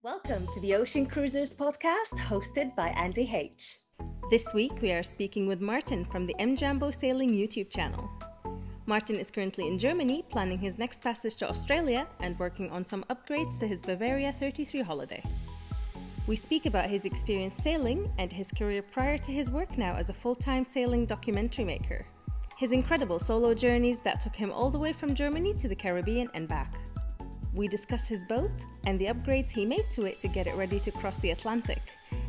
Welcome to the Ocean Cruisers podcast hosted by Andy H. This week we are speaking with Martin from the M Jambo Sailing YouTube channel. Martin is currently in Germany planning his next passage to Australia and working on some upgrades to his Bavaria 33 holiday. We speak about his experience sailing and his career prior to his work now as a full-time sailing documentary maker. His incredible solo journeys that took him all the way from Germany to the Caribbean and back. We discuss his boat and the upgrades he made to it to get it ready to cross the Atlantic,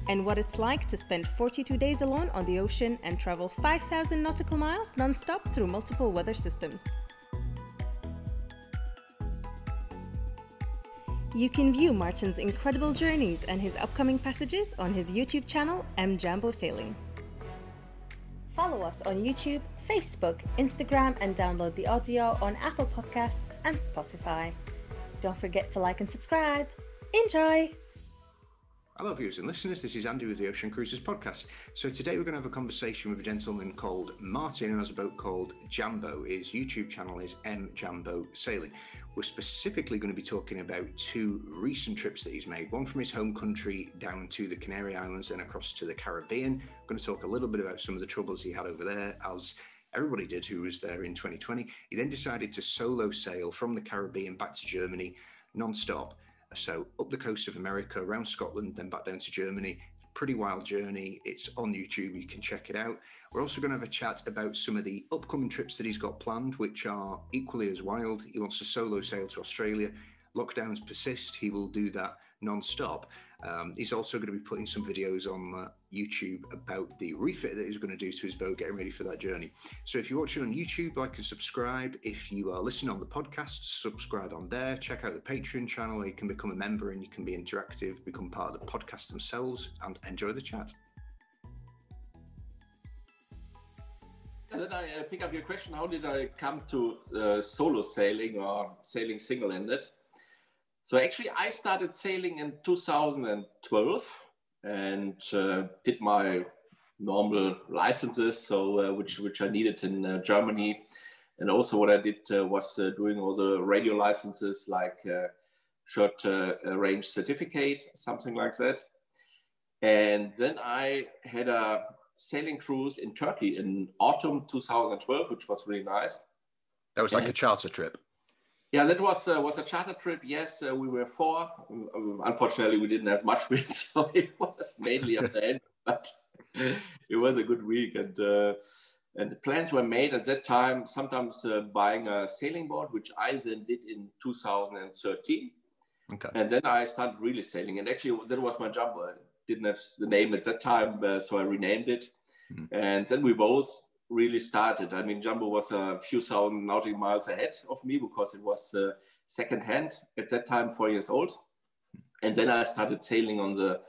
and what it's like to spend 42 days alone on the ocean and travel 5,000 nautical miles non-stop through multiple weather systems. You can view Martin's incredible journeys and his upcoming passages on his YouTube channel, M Jambo Sailing. Follow us on YouTube, Facebook, Instagram, and download the audio on Apple Podcasts and Spotify. Don't forget to like and subscribe. Enjoy! Hello viewers and listeners, this is Andy with the Ocean Cruisers podcast. So today we're going to have a conversation with a gentleman called Martin who has a boat called Jambo. His YouTube channel is M Jambo Sailing. We're specifically going to be talking about two recent trips that he's made, one from his home country down to the Canary Islands and across to the Caribbean. We're going to talk a little bit about some of the troubles he had over there, as everybody did who was there in 2020. He then decided to solo sail from the Caribbean back to Germany non-stop. So up the coast of America, around Scotland, then back down to Germany. Pretty wild journey. It's on YouTube, you can check it out. We're also going to have a chat about some of the upcoming trips that he's got planned, which are equally as wild. He wants to solo sail to Australia. Lockdowns persist, he will do that non-stop. He's also going to be putting some videos on YouTube about the refit that he's going to do to his boat, getting ready for that journey. So if you're watching on YouTube, like and subscribe. If you are listening on the podcast, subscribe on there. Check out the Patreon channel where you can become a member and you can be interactive, become part of the podcast themselves, and enjoy the chat. And then I pick up your question, how did I come to solo sailing or sailing single-ended? So actually I started sailing in 2012 and did my normal licenses, so which I needed in Germany. And also what I did was doing all the radio licenses, like short range certificate, something like that. And then I had a sailing cruise in Turkey in autumn 2012, which was really nice. That was like a charter trip. Yeah, that was a charter trip. Yes, we were four. Unfortunately, we didn't have much wind, so it was mainly at the end. But it was a good week, and the plans were made at that time. Sometimes buying a sailing boat, which I then did in 2013. Okay. And then I started really sailing, and actually that was my jumbo. I didn't have the name at that time, so I renamed it. Mm-hmm. And then we both really started. I mean, Jumbo was a few thousand nautical miles ahead of me because it was second hand at that time, 4 years old. And then I started sailing on the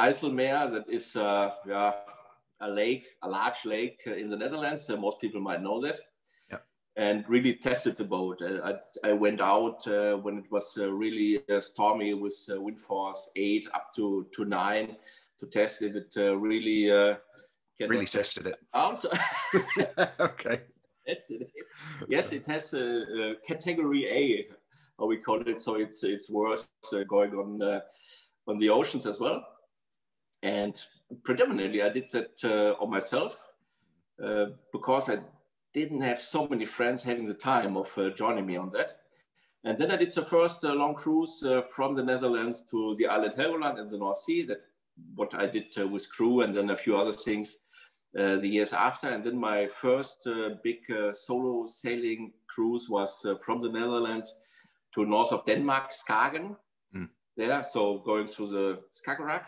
IJsselmeer. That is a lake, a large lake in the Netherlands. Most people might know that. Yeah. And really tested the boat. I went out when it was really stormy with wind force 8 up to 9 to test if it really tested it. Okay. Yes, it has a category A, how we call it. So it's worse going on the oceans as well. And predominantly I did that on myself because I didn't have so many friends having the time of joining me on that. And then I did the first long cruise from the Netherlands to the island Helgoland in the North Sea. That what I did with crew, and then a few other things the years after. And then my first big solo sailing cruise was from the Netherlands to north of Denmark, Skagen, there. So going through the Skagerrak.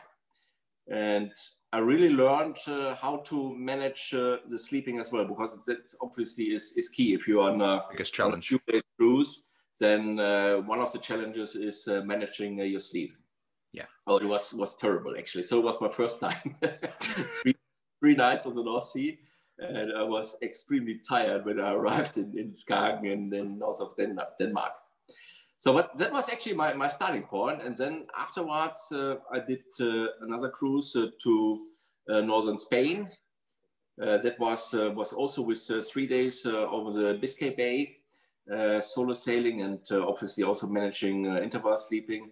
And I really learned how to manage the sleeping as well, because that obviously is key. If you're on a few days cruise, then one of the challenges is managing your sleep. Yeah. Oh, it was terrible actually. So it was my first time. three nights on the North Sea, and I was extremely tired when I arrived in Skagen and then north of Denmark. So that was actually my starting point. And then afterwards, I did another cruise to northern Spain. That was also with 3 days over the Biscay Bay, solo sailing, and obviously also managing interval sleeping.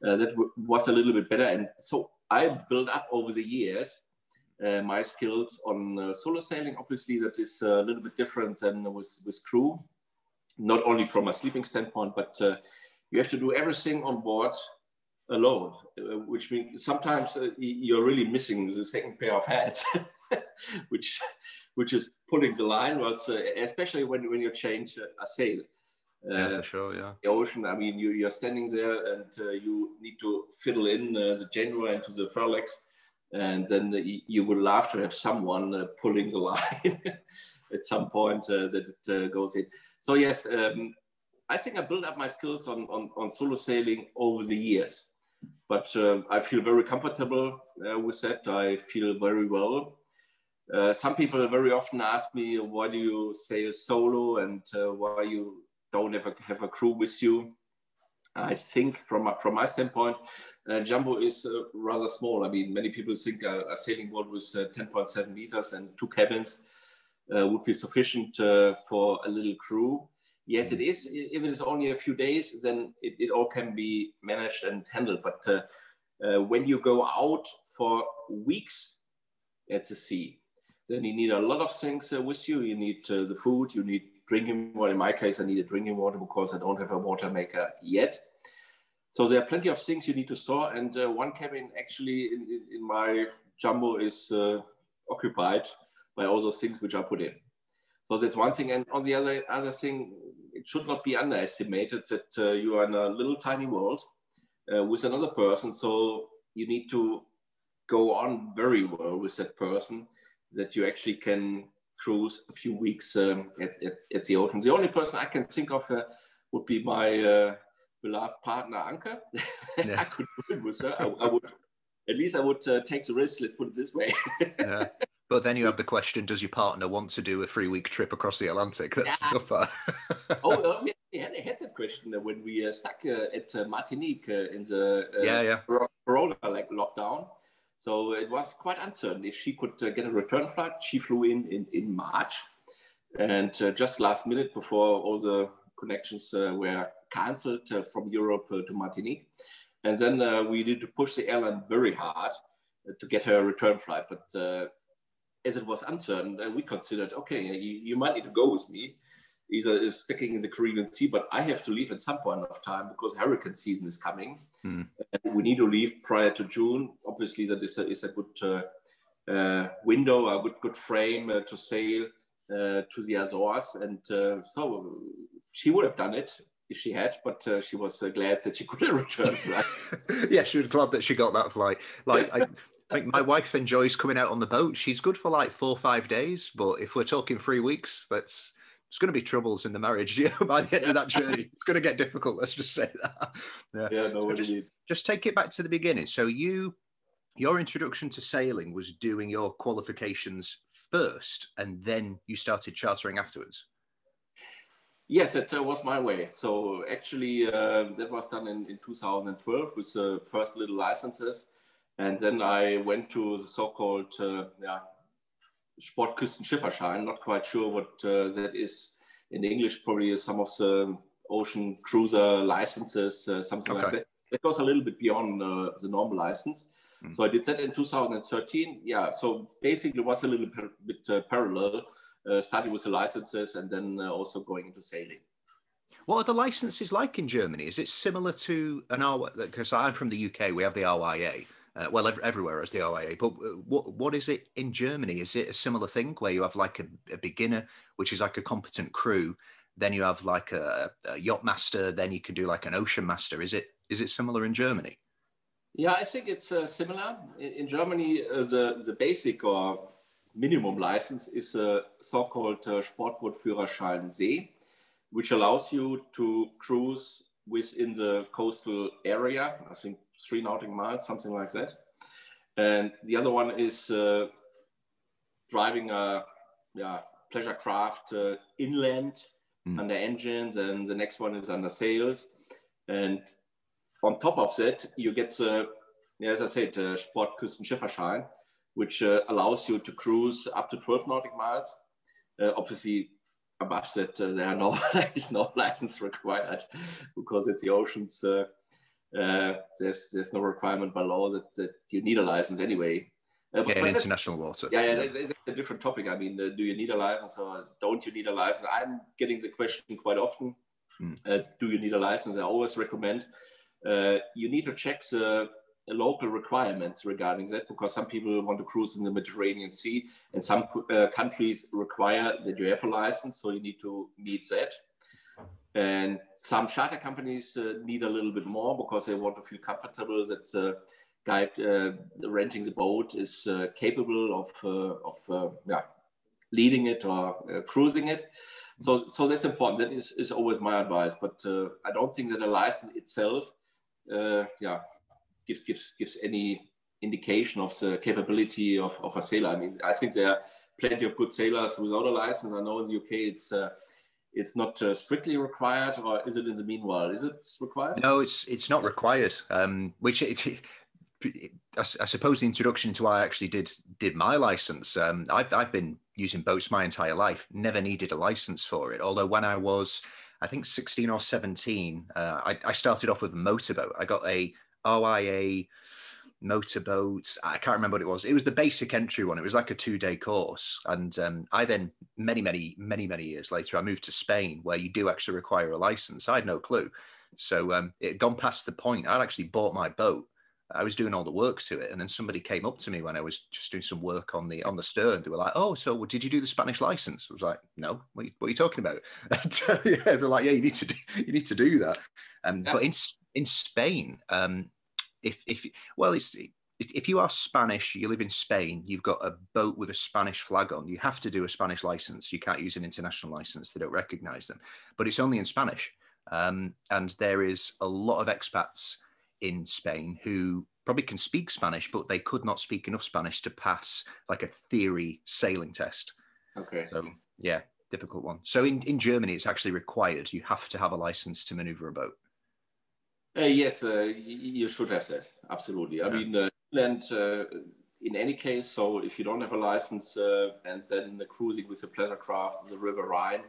that was a little bit better. And so I built up over the years my skills on solo sailing. Obviously, that is a little bit different than with crew, not only from a sleeping standpoint, but you have to do everything on board alone, which means sometimes you're really missing the second pair of hands, which is pulling the line, but especially when you change a sail. Yeah, for sure, yeah. The ocean, I mean, you're standing there and you need to fiddle in the genoa into the furlegs, and then you would love to have someone pulling the line at some point that it goes in. So yes, I think I built up my skills on solo sailing over the years. But I feel very comfortable with that. I feel very well. Some people very often ask me, why do you sail solo and why you don't have a crew with you? I think from my standpoint, Jambo is rather small. I mean, many people think a sailing boat with 10.7 meters and 2 cabins would be sufficient for a little crew. Yes, it is. If it is only a few days, then it all can be managed and handled. But when you go out for weeks at the sea, then you need a lot of things with you. You need the food, you need drinking water. In my case, I needed drinking water because I don't have a water maker yet. So there are plenty of things you need to store. And one cabin actually in my Jambo is occupied by all those things which I put in. So that's one thing. And on the other thing, it should not be underestimated that you are in a little tiny world with another person. So you need to go on very well with that person, that you actually can cruise a few weeks at the ocean. The only person I can think of would be my beloved partner, Anke. Yeah. I could do it with her. I would take the risk, let's put it this way. Yeah. But then you have the question, does your partner want to do a 3-week trip across the Atlantic? That's the tough part. We had that question when we stuck at Martinique in the Corona lockdown. So it was quite uncertain if she could get a return flight. She flew in March. And just last minute, before all the connections were cancelled from Europe to Martinique. And then we needed to push the airline very hard to get her a return flight. But as it was uncertain, we considered, okay, you might need to go with me. Either sticking in the Caribbean Sea, but I have to leave at some point of time because hurricane season is coming. And we need to leave prior to June. Obviously, that is a good window, a good frame to sail to the Azores. And so she would have done it if she had, but she was glad that she could return flight. Yeah, she was glad that she got that flight. Like, Like my wife enjoys coming out on the boat. She's good for like 4 or 5 days, but if we're talking 3 weeks, it's going to be troubles in the marriage. You know, by the end of that journey, it's going to get difficult. Let's just say that. Yeah, no, just take it back to the beginning. So your introduction to sailing was doing your qualifications first, and then you started chartering afterwards. Yes, it was my way. So actually, that was done in 2012 with the first little licenses. And then I went to the so-called Sportküstenschifferschein, not quite sure what that is in English, probably some of the ocean cruiser licenses, something like that. It goes a little bit beyond the normal license. So I did that in 2013. Yeah, so basically it was a little bit parallel, starting with the licenses and then also going into sailing. What are the licenses like in Germany? Is it similar to an RYA? Because I'm from the UK, we have the RYA. Well, everywhere is the RYA, but what is it in Germany? Is it a similar thing where you have like a beginner, which is like a competent crew, then you have like a yacht master, then you can do like an ocean master? Is it similar in Germany? Yeah, I think it's similar. In Germany, the basic or minimum license is a so-called Sportbootführerschein See, which allows you to cruise within the coastal area, I think 3 nautical miles, something like that. And the other one is driving a pleasure craft inland under engines, and the next one is under sails. And on top of that, you get, as I said, Sportküstenschifferschein, which allows you to cruise up to 12 nautical miles. Obviously, above that, there is no license required because it's the oceans There's no requirement by law that you need a license anyway. But international water. That's a different topic. I mean, do you need a license or don't you need a license? I'm getting the question quite often. Do you need a license? I always recommend you need to check the local requirements regarding that, because some people want to cruise in the Mediterranean Sea, and some countries require that you have a license, so you need to meet that. And some charter companies need a little bit more because they want to feel comfortable that the guide renting the boat is capable of leading it or cruising it. So that's important. That is always my advice. But I don't think that a license itself gives any indication of the capability of a sailor. I mean, I think there are plenty of good sailors without a license. I know in the UK it's not strictly required, or is it in the meanwhile? Is it required? No, it's not required. I suppose the introduction to why I actually did my license. I've been using boats my entire life, never needed a license for it. Although when I was, I think 16 or 17, I started off with a motorboat. I got a OIA motorboat. I can't remember what it was. It was the basic entry one. It was like a 2-day course. And I then, many years later, I moved to Spain, where you do actually require a license. I had no clue. So it had gone past the point. I'd actually bought my boat. I was doing all the work to it, and then somebody came up to me when I was just doing some work on the stern. They were like, "Oh, so did you do the Spanish license?" I was like, "No, what are you talking about?" They're like, "Yeah, you need to do that." But in Spain, if you are Spanish, you live in Spain, you've got a boat with a Spanish flag on, you have to do a Spanish license. You can't use an international license; they don't recognize them. But it's only in Spanish, and there is a lot of expats in Spain who probably can speak Spanish, but they could not speak enough Spanish to pass like a theory sailing test. Okay. So yeah, difficult one. So in Germany, it's actually required. You have to have a license to maneuver a boat. Yes, you should have that. Absolutely. I mean, England, in any case, so if you don't have a license and then cruising with a pleasure craft, the River Rhine,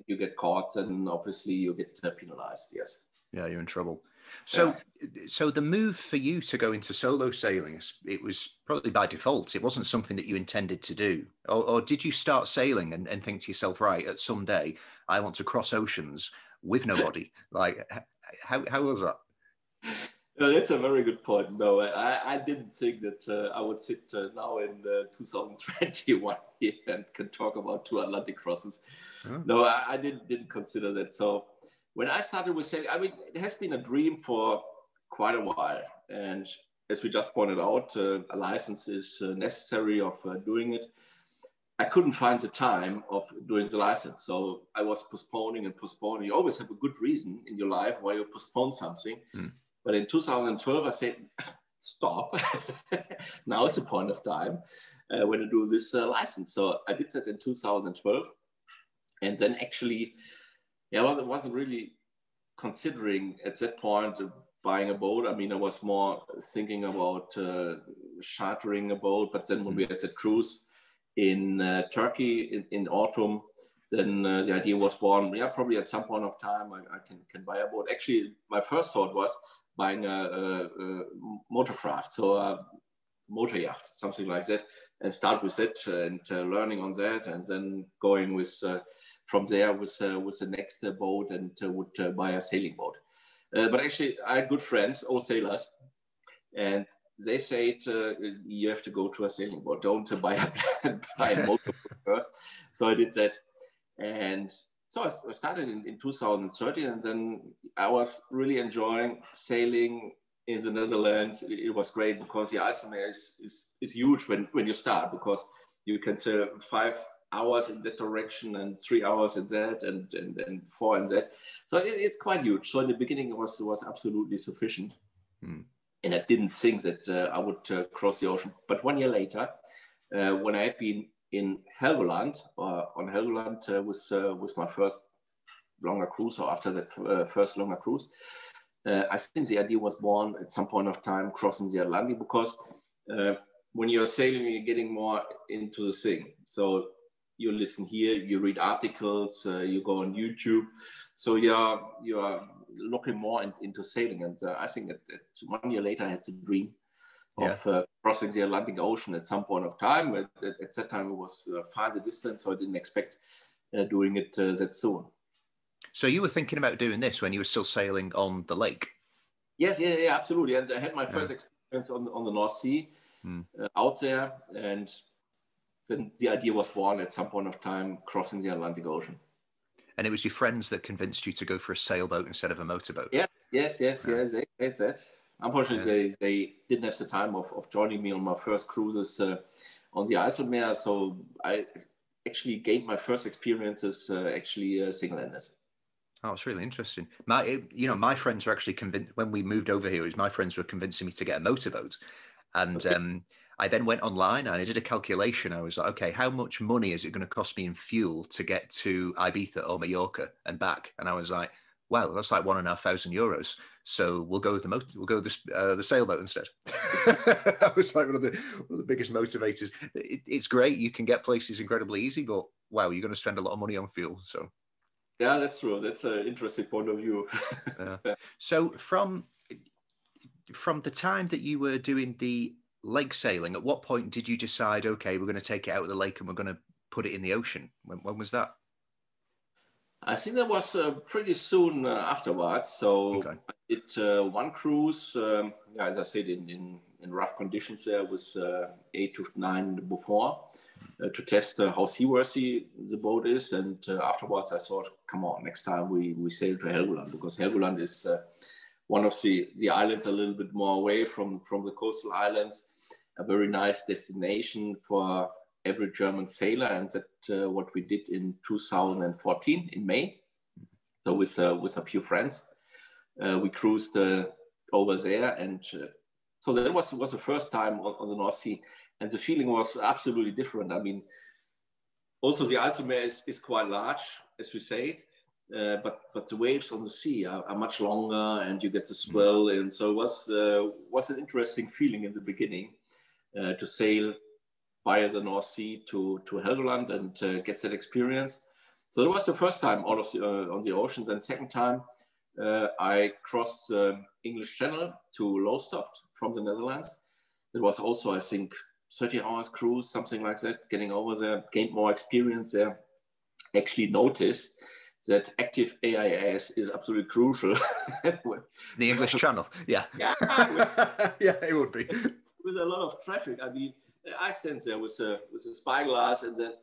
you get caught, and obviously you get penalized. Yes. Yeah, you're in trouble. So the move for you to go into solo sailing, it was probably by default. It wasn't something that you intended to do. Or did you start sailing and think to yourself, right, at some day, I want to cross oceans with nobody? Like, how was that? That's a very good point. No, I didn't think that I would sit now in 2021 here and can talk about 2 Atlantic crosses. Oh. No, I didn't consider that. So when I started with sailing, I mean, it has been a dream for quite a while. And as we just pointed out, a license is necessary of doing it. I couldn't find the time of doing the license. So I was postponing. You always have a good reason in your life why you postpone something. But in 2012, I said, stop. Now it's a point of time when to do this license. So I did that in 2012. And then actually, I wasn't really considering at that point buying a boat. I mean, I was more thinking about chartering a boat. But then when we had the cruise in Turkey in autumn, then the idea was born. Yeah, probably at some point of time I can buy a boat. Actually, my first thought was buying a motorcraft, so a motor yacht, something like that, and start with it and learning on that, and then going with from there with the next boat, and would buy a sailing boat. But actually, I had good friends, all sailors, and they said you have to go to a sailing boat. Don't buy a motor first. So I did that, and so I started in 2013, and then I was really enjoying sailing in the Netherlands. It was great because the IJsselmeer is huge when you start, because you can sail 5 hours in that direction and 3 hours in that and 4 in that. So it's quite huge. So in the beginning it was absolutely sufficient. And I didn't think that I would cross the ocean. But 1 year later, when I had been in Helgoland, with my first longer cruise, or after that first longer cruise, I think the idea was born at some point of time crossing the Atlantic, because when you're sailing, you're getting more into the thing. So you listen here, you read articles, you go on YouTube. So you are looking more into sailing. And I think that 1 year later, I had the dream Yeah. of crossing the Atlantic Ocean at some point of time. At that time, it was far the distance, so I didn't expect doing it that soon. So you were thinking about doing this when you were still sailing on the lake? Yes, yeah, absolutely. And I had my first experience on the North Sea out there, and then the idea was born at some point of time, crossing the Atlantic Ocean. And it was your friends that convinced you to go for a sailboat instead of a motorboat? Yes, they said that. Unfortunately, they didn't have the time of joining me on my first cruises on the IJsselmeer, so I actually gained my first experiences single-handed. Oh, it's really interesting. My friends were actually convinced when we moved over here. My friends were convincing me to get a motorboat, and I then went online and I did a calculation. I was like, okay, how much money is it going to cost me in fuel to get to Ibiza or Mallorca and back? And I was like, wow, that's like €1,500. So we'll go with the sailboat instead. That was like one of the biggest motivators. It's great, you can get places incredibly easy, but wow, you're going to spend a lot of money on fuel. So. Yeah, that's true. That's an interesting point of view. So from the time that you were doing the lake sailing, at what point did you decide, okay, we're going to take it out of the lake and we're going to put it in the ocean? When was that? I think that was pretty soon afterwards. So I did one cruise, as I said, in rough conditions there with 8 to 9 before. To test how seaworthy the boat is, and afterwards I thought, come on, next time we sail to Helgoland, because Helgoland is one of the islands a little bit more away from the coastal islands, a very nice destination for every German sailor, and that what we did in 2014 in May. So with a few friends, we cruised over there, and so that was the first time on the North Sea. And the feeling was absolutely different. I mean, also the IJsselmeer is quite large, as we said, but the waves on the sea are much longer, and you get the swell. And so it was an interesting feeling in the beginning to sail via the North Sea to Helgoland and get that experience. So that was the first time on the oceans. And second time, I crossed the English Channel to Lowestoft from the Netherlands. It was also, I think, 30 hours cruise, something like that, getting over there, gained more experience there. Actually noticed that active AIS is absolutely crucial. The English Channel, yeah. Yeah, it would be. With a lot of traffic. I mean, I stand there with a spyglass, and then,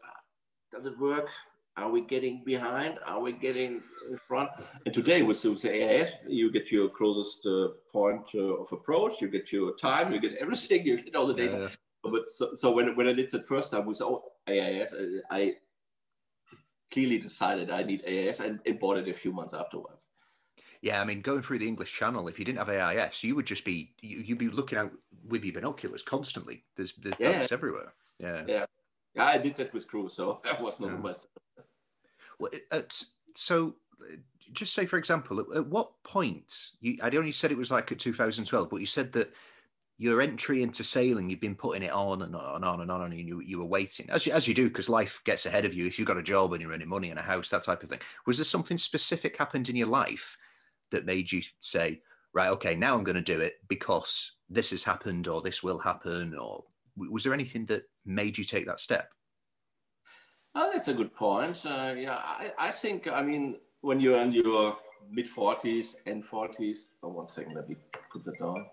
does it work? Are we getting behind? Are we getting in front? And today with the AIS, you get your closest point of approach, you get your time, you get everything, you get all the data. But so when I did it first time with AIS, I clearly decided I need AIS and bought it a few months afterwards. Yeah, I mean, going through the English Channel, if you didn't have AIS, you would just be, you'd be looking out with your binoculars constantly. There's boats everywhere. Yeah, I did that with crew, so that was not myself. Well, so just say, for example, at what point, I know you said it was like at 2012, but you said that your entry into sailing, you've been putting it on and on and on, and you were waiting, as you do, because life gets ahead of you. If you've got a job and you're earning money and a house, that type of thing. Was there something specific happened in your life that made you say, right, okay, now I'm going to do it because this has happened or this will happen? Or was there anything that made you take that step? Oh, that's a good point. I think, I mean, when you're in your mid-40s and 40s, one second, let me put that down.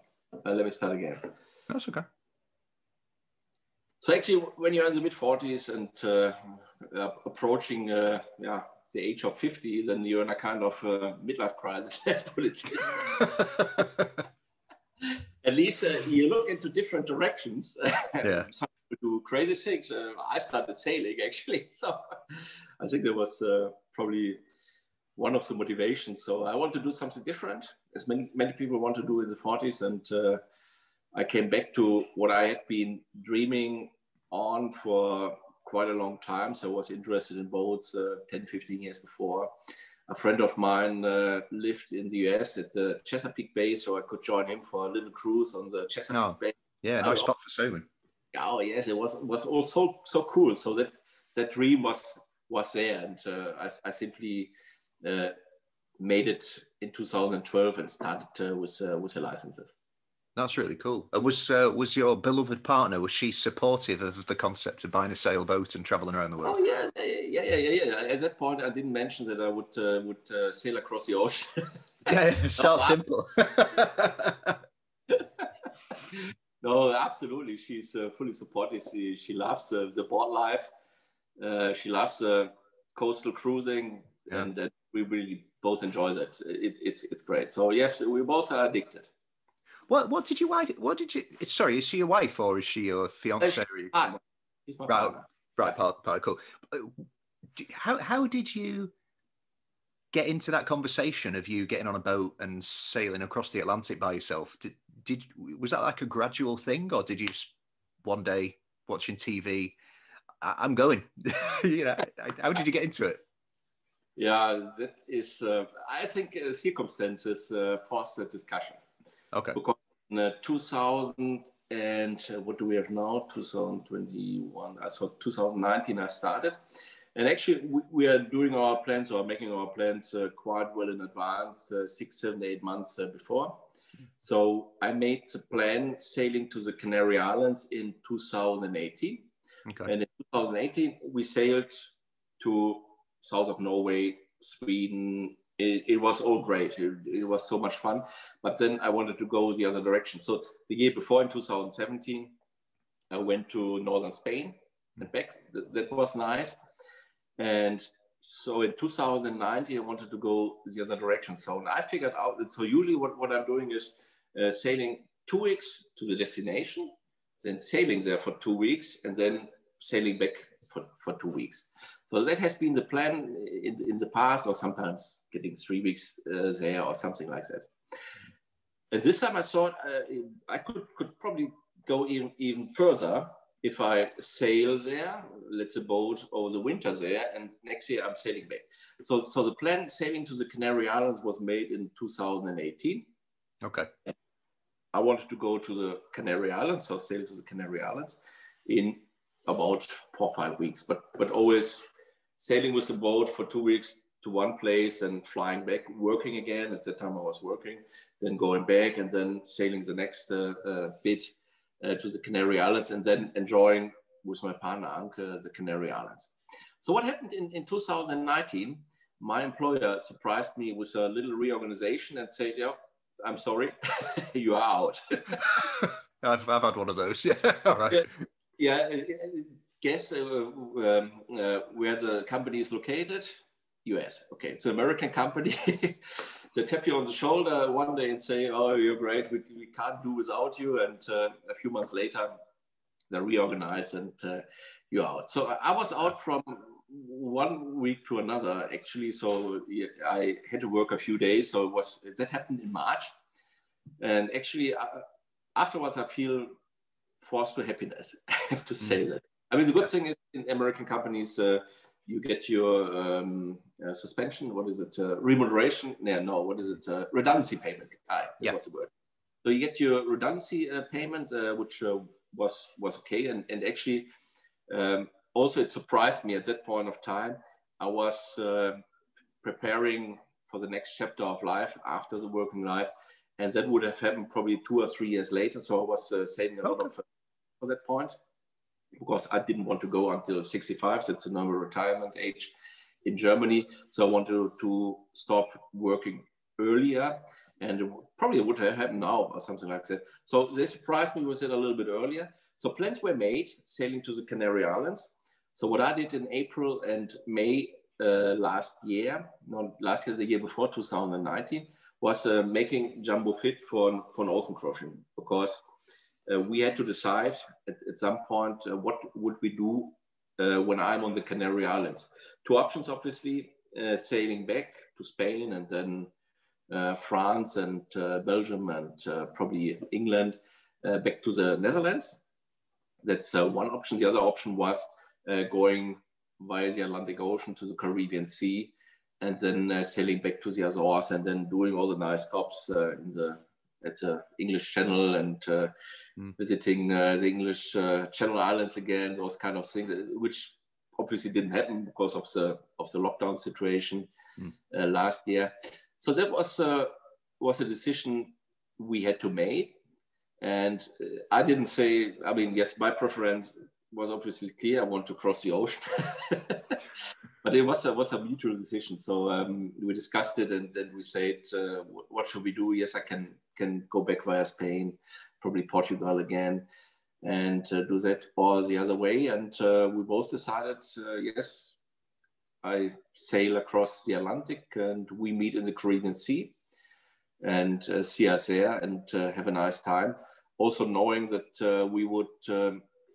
Let me start again. That's okay. So actually, when you're in the mid-40s and approaching the age of 50, then you're in a kind of midlife crisis. Let's put it this way. At least you look into different directions. Some people do crazy things. I started sailing, actually. So I think that was probably one of the motivations. So I want to do something different, as many people want to do in the 40s. And I came back to what I had been dreaming on for quite a long time. So I was interested in boats 10, 15 years before. A friend of mine lived in the US at the Chesapeake Bay, so I could join him for a little cruise on the Chesapeake Bay. Yeah, nice spot for sailing. Oh yes, it was all so cool. So that dream was there, and I simply made it in 2012 and started with the licenses. That's really cool. Was your beloved partner, was she supportive of the concept of buying a sailboat and traveling around the world? Oh yeah. At that point, I didn't mention that I would sail across the ocean. Yeah, start simple. No, absolutely. She's fully supportive. She loves the board life. She loves coastal cruising, and we really both enjoy that. It's great. So yes, we both are addicted. What did you? Sorry, is she your wife or is she your fiance? She's my partner. Right, partner. Cool. How did you get into that conversation of you getting on a boat and sailing across the Atlantic by yourself? Was that like a gradual thing, or did you one day watching TV? I'm going. How did you get into it? Yeah, that is. I think circumstances forced the discussion. Okay. Because in 2000 and what do we have now? 2021. So 2019 I started. And actually, we are doing our plans or making our plans quite well in advance, 6, 7, 8 months before. So I made the plan sailing to the Canary Islands in 2018. Okay. And in 2018, we sailed to south of Norway, Sweden. It was all great. It was so much fun. But then I wanted to go the other direction. So the year before, in 2017, I went to northern Spain and back. That was nice. And so in 2019, I wanted to go the other direction. So I figured out that so usually what I'm doing is sailing 2 weeks to the destination, then sailing there for 2 weeks, and then sailing back for 2 weeks. So that has been the plan in the past, or sometimes getting 3 weeks there or something like that. And this time I thought I could probably go even further if I sail there, let's say boat over the winter there, and next year I'm sailing back. So the plan sailing to the Canary Islands was made in 2018. Okay. And I wanted to go to the Canary Islands, so sail to the Canary Islands in about 4 or 5 weeks, but always sailing with the boat for 2 weeks to one place and flying back, working again. At that time I was working, then going back and then sailing the next bit to the Canary Islands, and then enjoying with my partner Anke the Canary Islands. So what happened in 2019, my employer surprised me with a little reorganization and said, yeah, I'm sorry, you are out. I've had one of those. Yeah, all right. Yeah, guess where the company is located? US. Okay, it's an American company. They tap you on the shoulder one day and say, oh, you're great, we can't do without you. And a few months later, they reorganize and you're out. So I was out from 1 week to another, actually. So I had to work a few days. So that happened in March. And actually, afterwards, I feel forced to happiness. I have to say that. I mean, the good thing is in American companies, you get your suspension. What is it? Remuneration? No. What is it? Redundancy payment. That was the word. So you get your redundancy payment, which was okay. And actually, also it surprised me at that point of time. I was preparing for the next chapter of life after the working life, and that would have happened probably 2 or 3 years later. So I was saving a lot of for that point, because I didn't want to go until 65. That's the normal retirement age in Germany. So I wanted to stop working earlier, and it probably would have happened now or something like that. So they surprised me with it a little bit earlier. So plans were made sailing to the Canary Islands. So what I did in April and May last year, the year before, 2019, was making Jambo fit for an ocean crossing, because we had to decide at some point what would we do when I'm on the Canary Islands. 2 options, obviously, sailing back to Spain and then France and Belgium and probably England back to the Netherlands. That's one option. The other option was going via the Atlantic Ocean to the Caribbean Sea and then sailing back to the Azores and then doing all the nice stops at the English Channel and visiting the English Channel Islands again, those kind of things, which obviously didn't happen because of the lockdown situation last year. So that was a decision we had to make. And I didn't say, I mean, yes, my preference was obviously clear. I want to cross the ocean. But it was a mutual decision. So we discussed it, and then we said, what should we do? Yes, I can go back via Spain, probably Portugal again, and do that, or the other way. And we both decided, yes, I sail across the Atlantic, and we meet in the Caribbean Sea and see us there and have a nice time. Also knowing that we would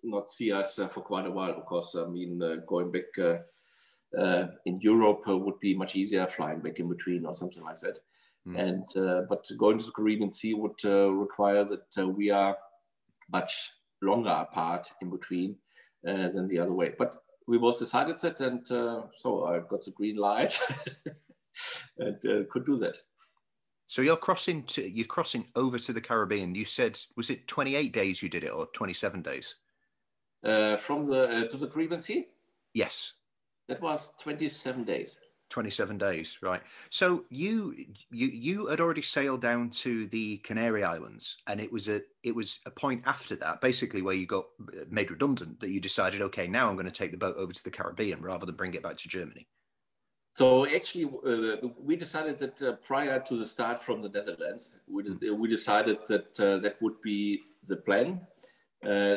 not see us for quite a while, because I mean, going back in Europe would be much easier, flying back in between or something like that. And but going to the Caribbean Sea would require that we are much longer apart in between than the other way. But we both decided that, and so I got the green light and could do that. So you're crossing over to the Caribbean. You said, was it 28 days you did it, or 27 days? From the to the Caribbean Sea? Yes. That was 27 days. 27 days, right. So you had already sailed down to the Canary Islands, and it was a point after that, basically, where you got made redundant, that you decided, okay, now I'm going to take the boat over to the Caribbean rather than bring it back to Germany. So actually, we decided that prior to the start from the Netherlands, we decided that that would be the plan,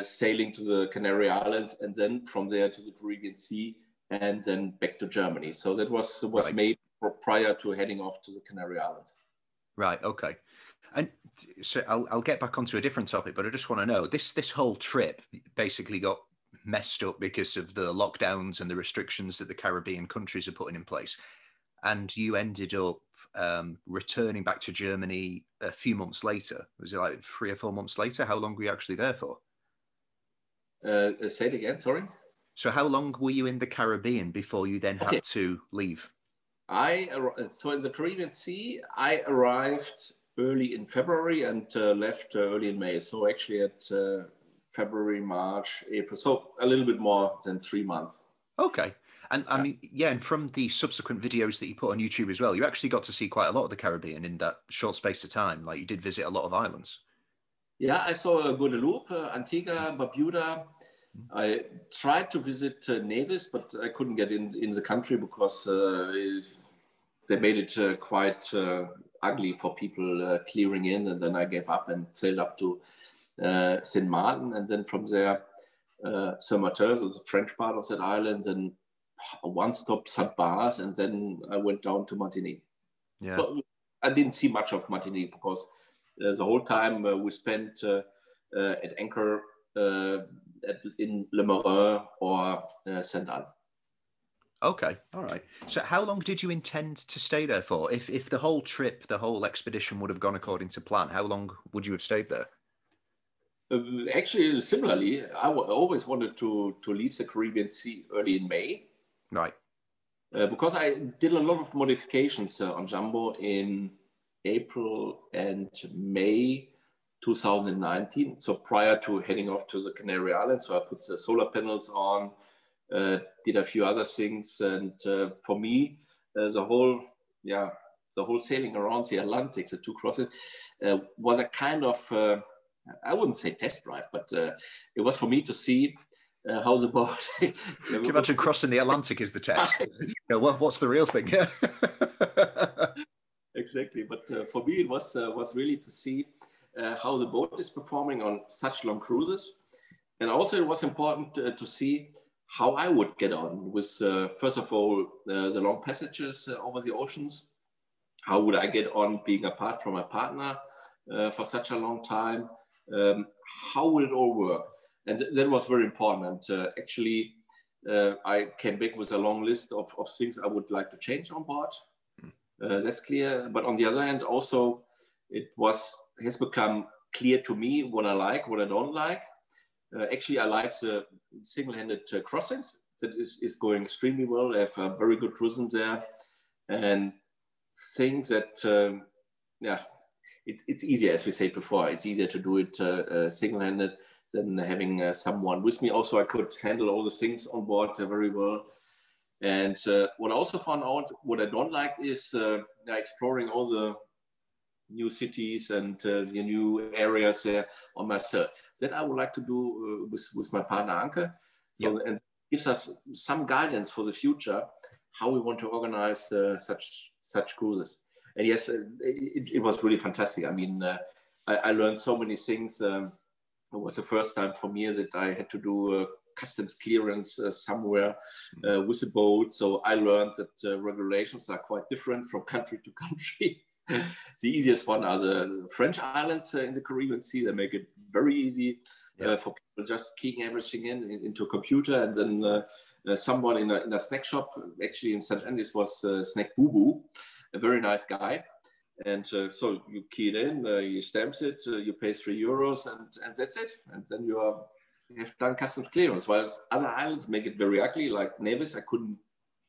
sailing to the Canary Islands, and then from there to the Caribbean Sea, and then back to Germany. So that was right. Made prior to heading off to the Canary Islands. Right. Okay. And so I'll get back onto a different topic, but I just want to know, this whole trip basically got messed up because of the lockdowns and the restrictions that the Caribbean countries are putting in place. And you ended up returning back to Germany a few months later. Was it like 3 or 4 months later? How long were you actually there for? Say it again, sorry. So how long were you in the Caribbean before you then had to leave? So in the Caribbean Sea, I arrived early in February and left early in May. So actually at February, March, April. So a little bit more than 3 months. Okay. And I mean, yeah, and from the subsequent videos that you put on YouTube as well, you actually got to see quite a lot of the Caribbean in that short space of time. Like, you did visit a lot of islands. Yeah, I saw Guadeloupe, Antigua, Barbuda. I tried to visit Nevis, but I couldn't get in the country because they made it quite ugly for people clearing in. And then I gave up and sailed up to Saint Martin, and then from there, Saint-Martin, so the French part of that island, and one stop Saint-Barth, and then I went down to Martinique. Yeah. So I didn't see much of Martinique because the whole time we spent at anchor in Le Marin or Saint-Anne. Okay, all right. So how long did you intend to stay there for? If the whole trip, the whole expedition would have gone according to plan, how long would you have stayed there? Actually, similarly, I always wanted to leave the Caribbean Sea early in May. Right. Because I did a lot of modifications on Jambo in April and May 2019. So prior to heading off to the Canary Islands, so I put the solar panels on, did a few other things. And for me, the whole sailing around the Atlantic, the 2 crosses, was a kind of, I wouldn't say test drive, but it was for me to see how the boat... Can you imagine crossing the Atlantic is the test? What's the real thing? Yeah. Exactly. But for me, it was really to see how the boat is performing on such long cruises. And also it was important to see how I would get on with, first of all, the long passages over the oceans. How would I get on being apart from my partner for such a long time? How will it all work? And that was very important. And actually, I came back with a long list of things I would like to change on board. That's clear. But on the other hand, also, has become clear to me what I like, what I don't like. Actually, I like the single-handed crossings. That is going extremely well. I have a very good rhythm there. And think that, it's easier, as we said before. It's easier to do it single-handed than having someone with me. Also, I could handle all the things on board very well. And what I also found out, what I don't like is exploring all the new cities and the new areas on myself. That I would like to do with my partner Anke. So and gives us some guidance for the future, how we want to organize such cruises. And yes, it was really fantastic. I mean, I learned so many things. It was the first time for me that I had to do customs clearance somewhere with a boat. So I learned that regulations are quite different from country to country. The easiest one are the French islands in the Caribbean Sea. They make it very easy for people just keying everything into a computer. And then someone in a snack shop, actually in St. Andrews, was Snack Boo Boo, a very nice guy. And so you key it in, you stamps it, you pay €3, and that's it. And then you have done customs clearance. While other islands make it very ugly, like Nevis, I couldn't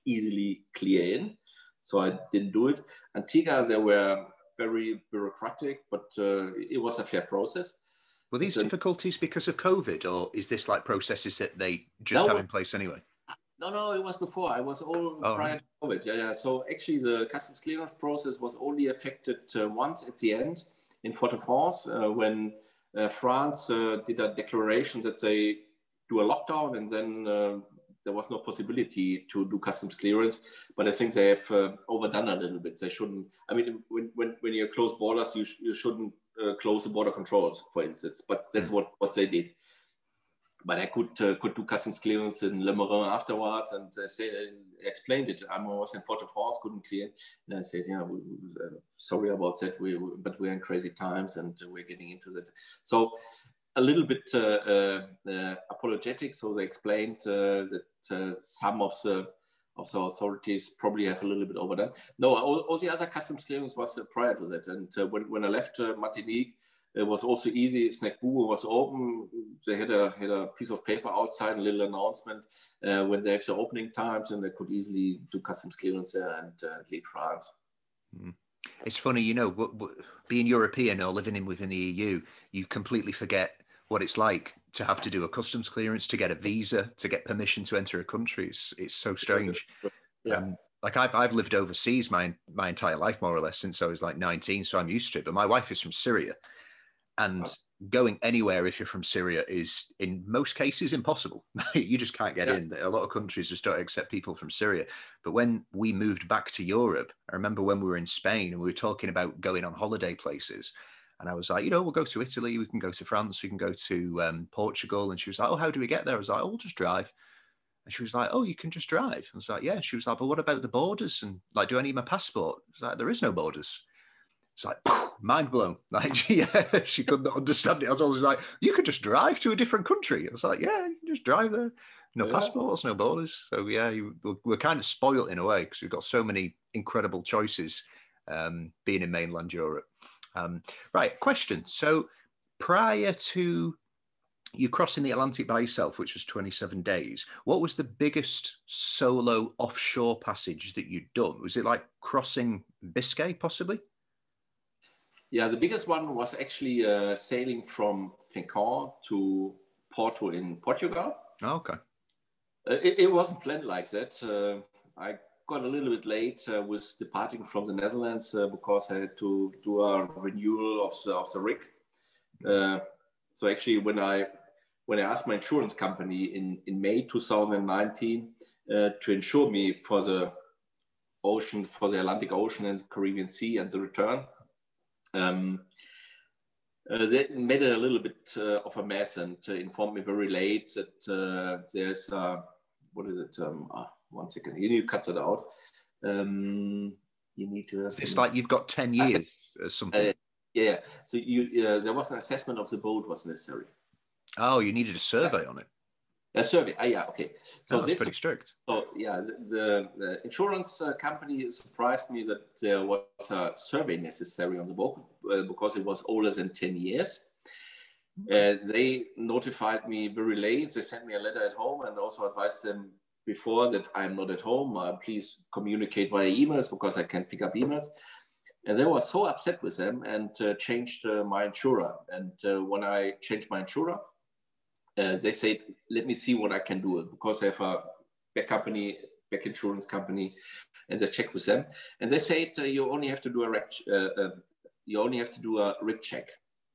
easily clear in. So I didn't do it. Antigua, they were very bureaucratic, but it was a fair process. Were these difficulties because of COVID, or is this like processes that they just have in place anyway? No, it was before. I was all prior to COVID. Yeah. So actually the customs clearance process was only affected once at the end in Fort-de-France when France did a declaration that they do a lockdown, and then there was no possibility to do customs clearance. But I think they have overdone a little bit. They shouldn't. I mean, when you close borders, you shouldn't close the border controls, for instance. But that's what they did. But I could do customs clearance in Le Marin afterwards, and explained it. I was in Fort-de-France, couldn't clear, and I said, "Yeah, sorry about that. But we're in crazy times, and we're getting into that." So a little bit apologetic. So they explained that some of the authorities probably have a little bit overdone. No, all the other customs clearance was prior to that. And when I left Martinique, it was also easy. Snack Boo was open. They had a piece of paper outside, a little announcement when they have the opening times, and they could easily do customs clearance there and leave France. It's funny, you know, being European or living within the EU, you completely forget what it's like to have to do a customs clearance, to get a visa, to get permission to enter a country. It's so strange. Like I've lived overseas my entire life, more or less, since I was like 19, so I'm used to it. But my wife is from Syria, and going anywhere if you're from Syria is in most cases impossible. You just can't get in. A lot of countries just don't accept people from Syria. But when we moved back to Europe, I remember when we were in Spain and we were talking about going on holiday places, and I was like, you know, we'll go to Italy, we can go to France, we can go to Portugal. And she was like, oh, how do we get there? I was like, oh, we'll just drive. And she was like, oh, you can just drive. I was like, yeah. She was like, but what about the borders? And like, do I need my passport? I was like, there is no borders. It's like, mind blown. Like, she couldn't understand it. I was always like, you could just drive to a different country. I was like, yeah, you can just drive there. No passports, no borders. So yeah, we're kind of spoiled in a way because we've got so many incredible choices being in mainland Europe. Right, question. So prior to you crossing the Atlantic by yourself, which was 27 days, what was the biggest solo offshore passage that you'd done? Was it like crossing Biscay, possibly? Yeah, the biggest one was actually sailing from Fécamp to Porto in Portugal. Oh, okay. It wasn't planned like that. I got a little bit late with departing from the Netherlands because I had to do a renewal of the rig. So actually, when I asked my insurance company in May 2019 to insure me for the ocean, for the Atlantic Ocean and the Caribbean Sea and the return, they made it a little bit of a mess and informed me very late that there's what is it? 1 second, you need to cut that out. You need to. It's like you've got 10 years or something. Yeah. So there was an assessment of the boat was necessary. Oh, you needed a survey on it. A survey. Yeah. Okay. So that's pretty strict. So yeah, the insurance company surprised me that there was a survey necessary on the boat because it was older than 10 years. They notified me very late. They sent me a letter at home and also advised them before that I'm not at home. Please communicate via emails because I can't pick up emails. And they were so upset with them and changed my insurer. And when I changed my insurer, they said, let me see what I can do because I have a back company back insurance company, and I checked with them, and they said you only have to do a rig check.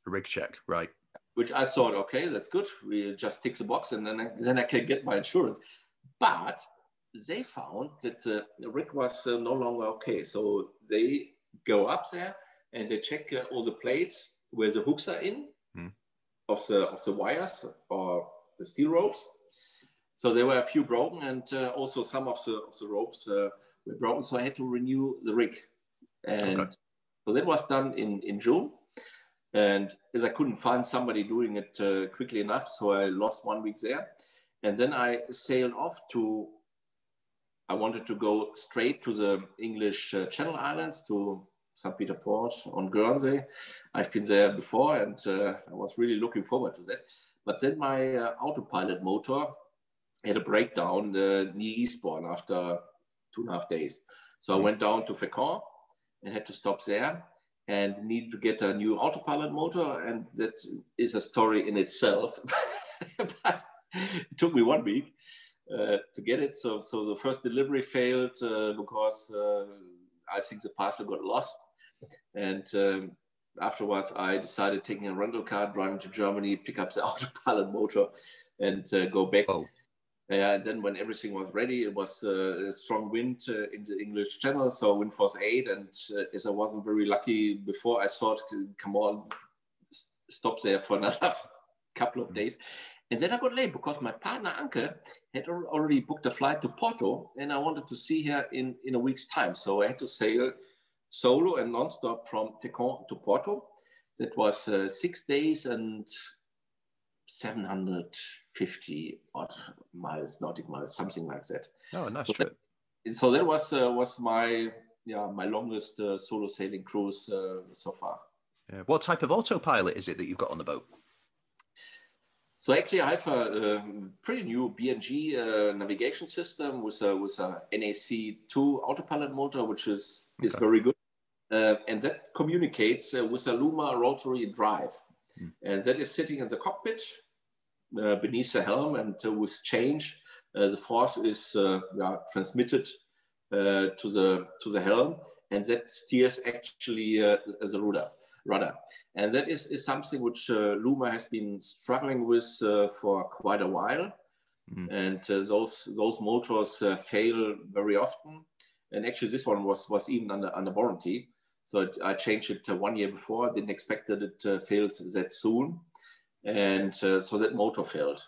A rig check, right? Which I thought, okay, that's good. We just tick the box, and then I can get my insurance. But they found that the rig was no longer okay. So they go up there and they check all the plates where the hooks are in of the wires or the steel ropes. So there were a few broken, and also some of the ropes were broken. So I had to renew the rig, and so that was done in June. And as I couldn't find somebody doing it quickly enough, so I lost 1 week there. And then I sailed off I wanted to go straight to the English Channel Islands, to St. Peter Port on Guernsey. I've been there before, and I was really looking forward to that. But then my Autopilot motor had a breakdown near Eastbourne after 2.5 days. So I went down to Fécamp and had to stop there, and needed to get a new Autopilot motor, and that is a story in itself. But it took me 1 week to get it. So the first delivery failed because I think the parcel got lost. And afterwards, I decided taking a rental car, driving to Germany, pick up the Autopilot motor, and go back. Oh. And then when everything was ready, it was a strong wind in the English Channel, so wind force 8. And as I wasn't very lucky before, I thought, come on, stop there for another couple of days. And then I got late because my partner, Anke, had already booked a flight to Porto, and I wanted to see her in a week's time. So I had to sail solo and nonstop from Fécamp to Porto. That was 6 days and 750 odd miles, nautic miles, something like that. Oh, nice so trip. So that was my longest solo sailing cruise so far. Yeah. What type of autopilot is it that you've got on the boat? So actually, I have a pretty new B&G navigation system with a NAC2 autopilot motor, which is very good, and that communicates with a Luma rotary drive. And that is sitting in the cockpit beneath the helm, and with change, the force is transmitted to the helm, and that steers actually the rudder. And that is something which Luma has been struggling with for quite a while. And those motors fail very often. And actually, this one was even under warranty. So I changed it 1 year before. I didn't expect that it fails that soon. And so that motor failed.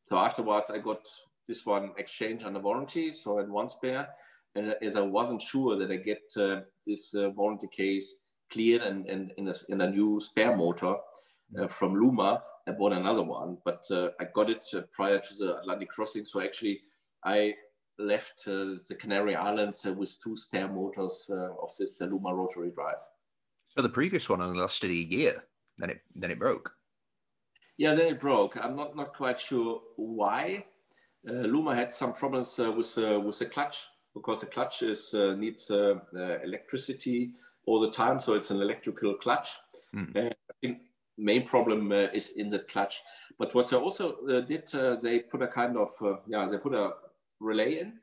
So afterwards, I got this one exchanged under warranty. So I had one spare. And as I wasn't sure that I get this warranty case cleared and in a new spare motor from Luma, I bought another one. But I got it prior to the Atlantic crossing. So actually, I left the Canary Islands with 2 spare motors of this Luma rotary drive. So the previous one only lasted a year, then it broke. Yeah, then it broke. I'm not quite sure why. Luma had some problems with the clutch, because the clutch needs electricity all the time, so it's an electrical clutch. And I think main problem is in the clutch. But what they also did, they put a kind of they put a relay in,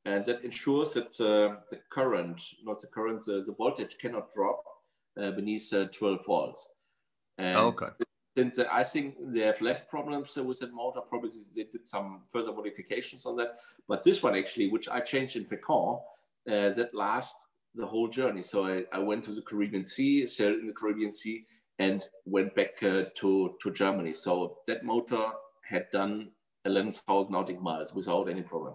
and that ensures that the current, the voltage cannot drop beneath 12 volts. And since I think they have less problems with that motor, probably they did some further modifications on that. But this one actually, which I changed in Fécamp, that lasts the whole journey. So I went to the Caribbean Sea, sailed in the Caribbean Sea, and went back to Germany. So that motor had done 11,000 nautic miles without any problem.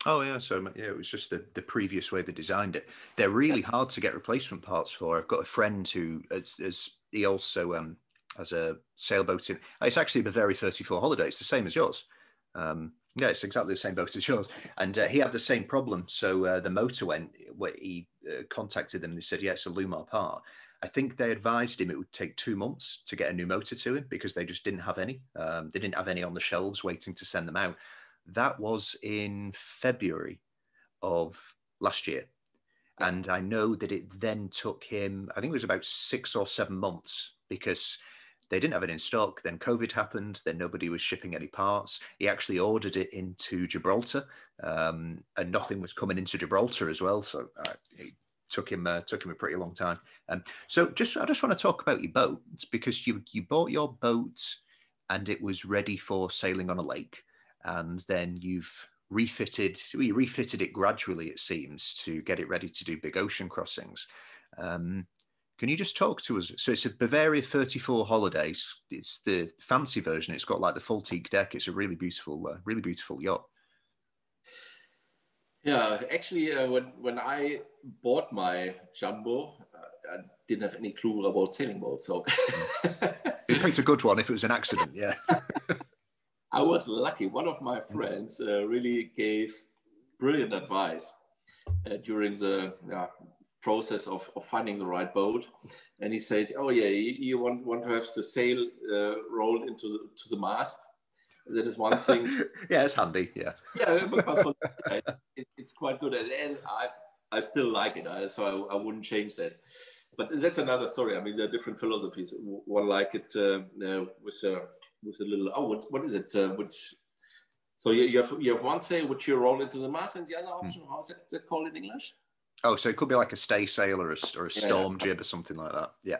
Oh yeah, so yeah, it was just the previous way they designed it. They're really hard to get replacement parts for. I've got a friend who he also has a sailboat in. It's actually a Bavaria 34 Holiday. It's the same as yours. Yeah, it's exactly the same boat as yours. And he had the same problem. So the motor went. He contacted them and they said, yeah, it's a Luma part. I think they advised him it would take 2 months to get a new motor to him because they just didn't have any. They didn't have any on the shelves waiting to send them out. That was in February of last year. And I know that it then took him, I think it was about 6 or 7 months, because they didn't have it in stock. Then COVID happened. Then nobody was shipping any parts. He actually ordered it into Gibraltar, and nothing was coming into Gibraltar as well. So it took him a pretty long time. So I just want to talk about your boat. It's because you bought your boat and it was ready for sailing on a lake, and then you refitted it gradually, it seems, to get it ready to do big ocean crossings. Can you just talk to us? So it's a Bavaria 34 Holidays. It's the fancy version. It's got like the full teak deck. It's a really beautiful yacht. Yeah, actually, when I bought my Jumbo, I didn't have any clue about sailing boats. So You picked a good one if it was an accident, yeah. I was lucky. One of my friends really gave brilliant advice during the process of finding the right boat. And he said, oh yeah, you want to have the sail rolled into the mast. That is one thing. Yeah, it's handy. Yeah. Yeah, because it's quite good, and I still like it. So I wouldn't change that. But that's another story. I mean, there are different philosophies. One like it with a little. What is it? So you have one sail which you roll into the mast, and the other option. How is that called in English? Oh, so it could be like a stay sail or a storm jib or something like that. Yeah.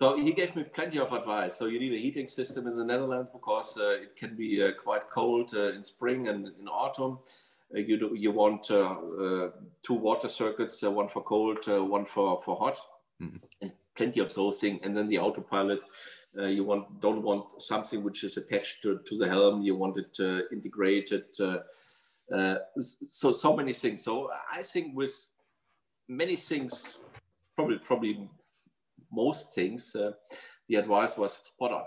So he gave me plenty of advice. So you need a heating system in the Netherlands because it can be quite cold in spring and in autumn. You want 2 water circuits, one for cold, one for hot, and plenty of those things. And then the autopilot, you don't want something which is attached to the helm. You want it integrated. So many things. So I think with many things, probably most things, the advice was spot on.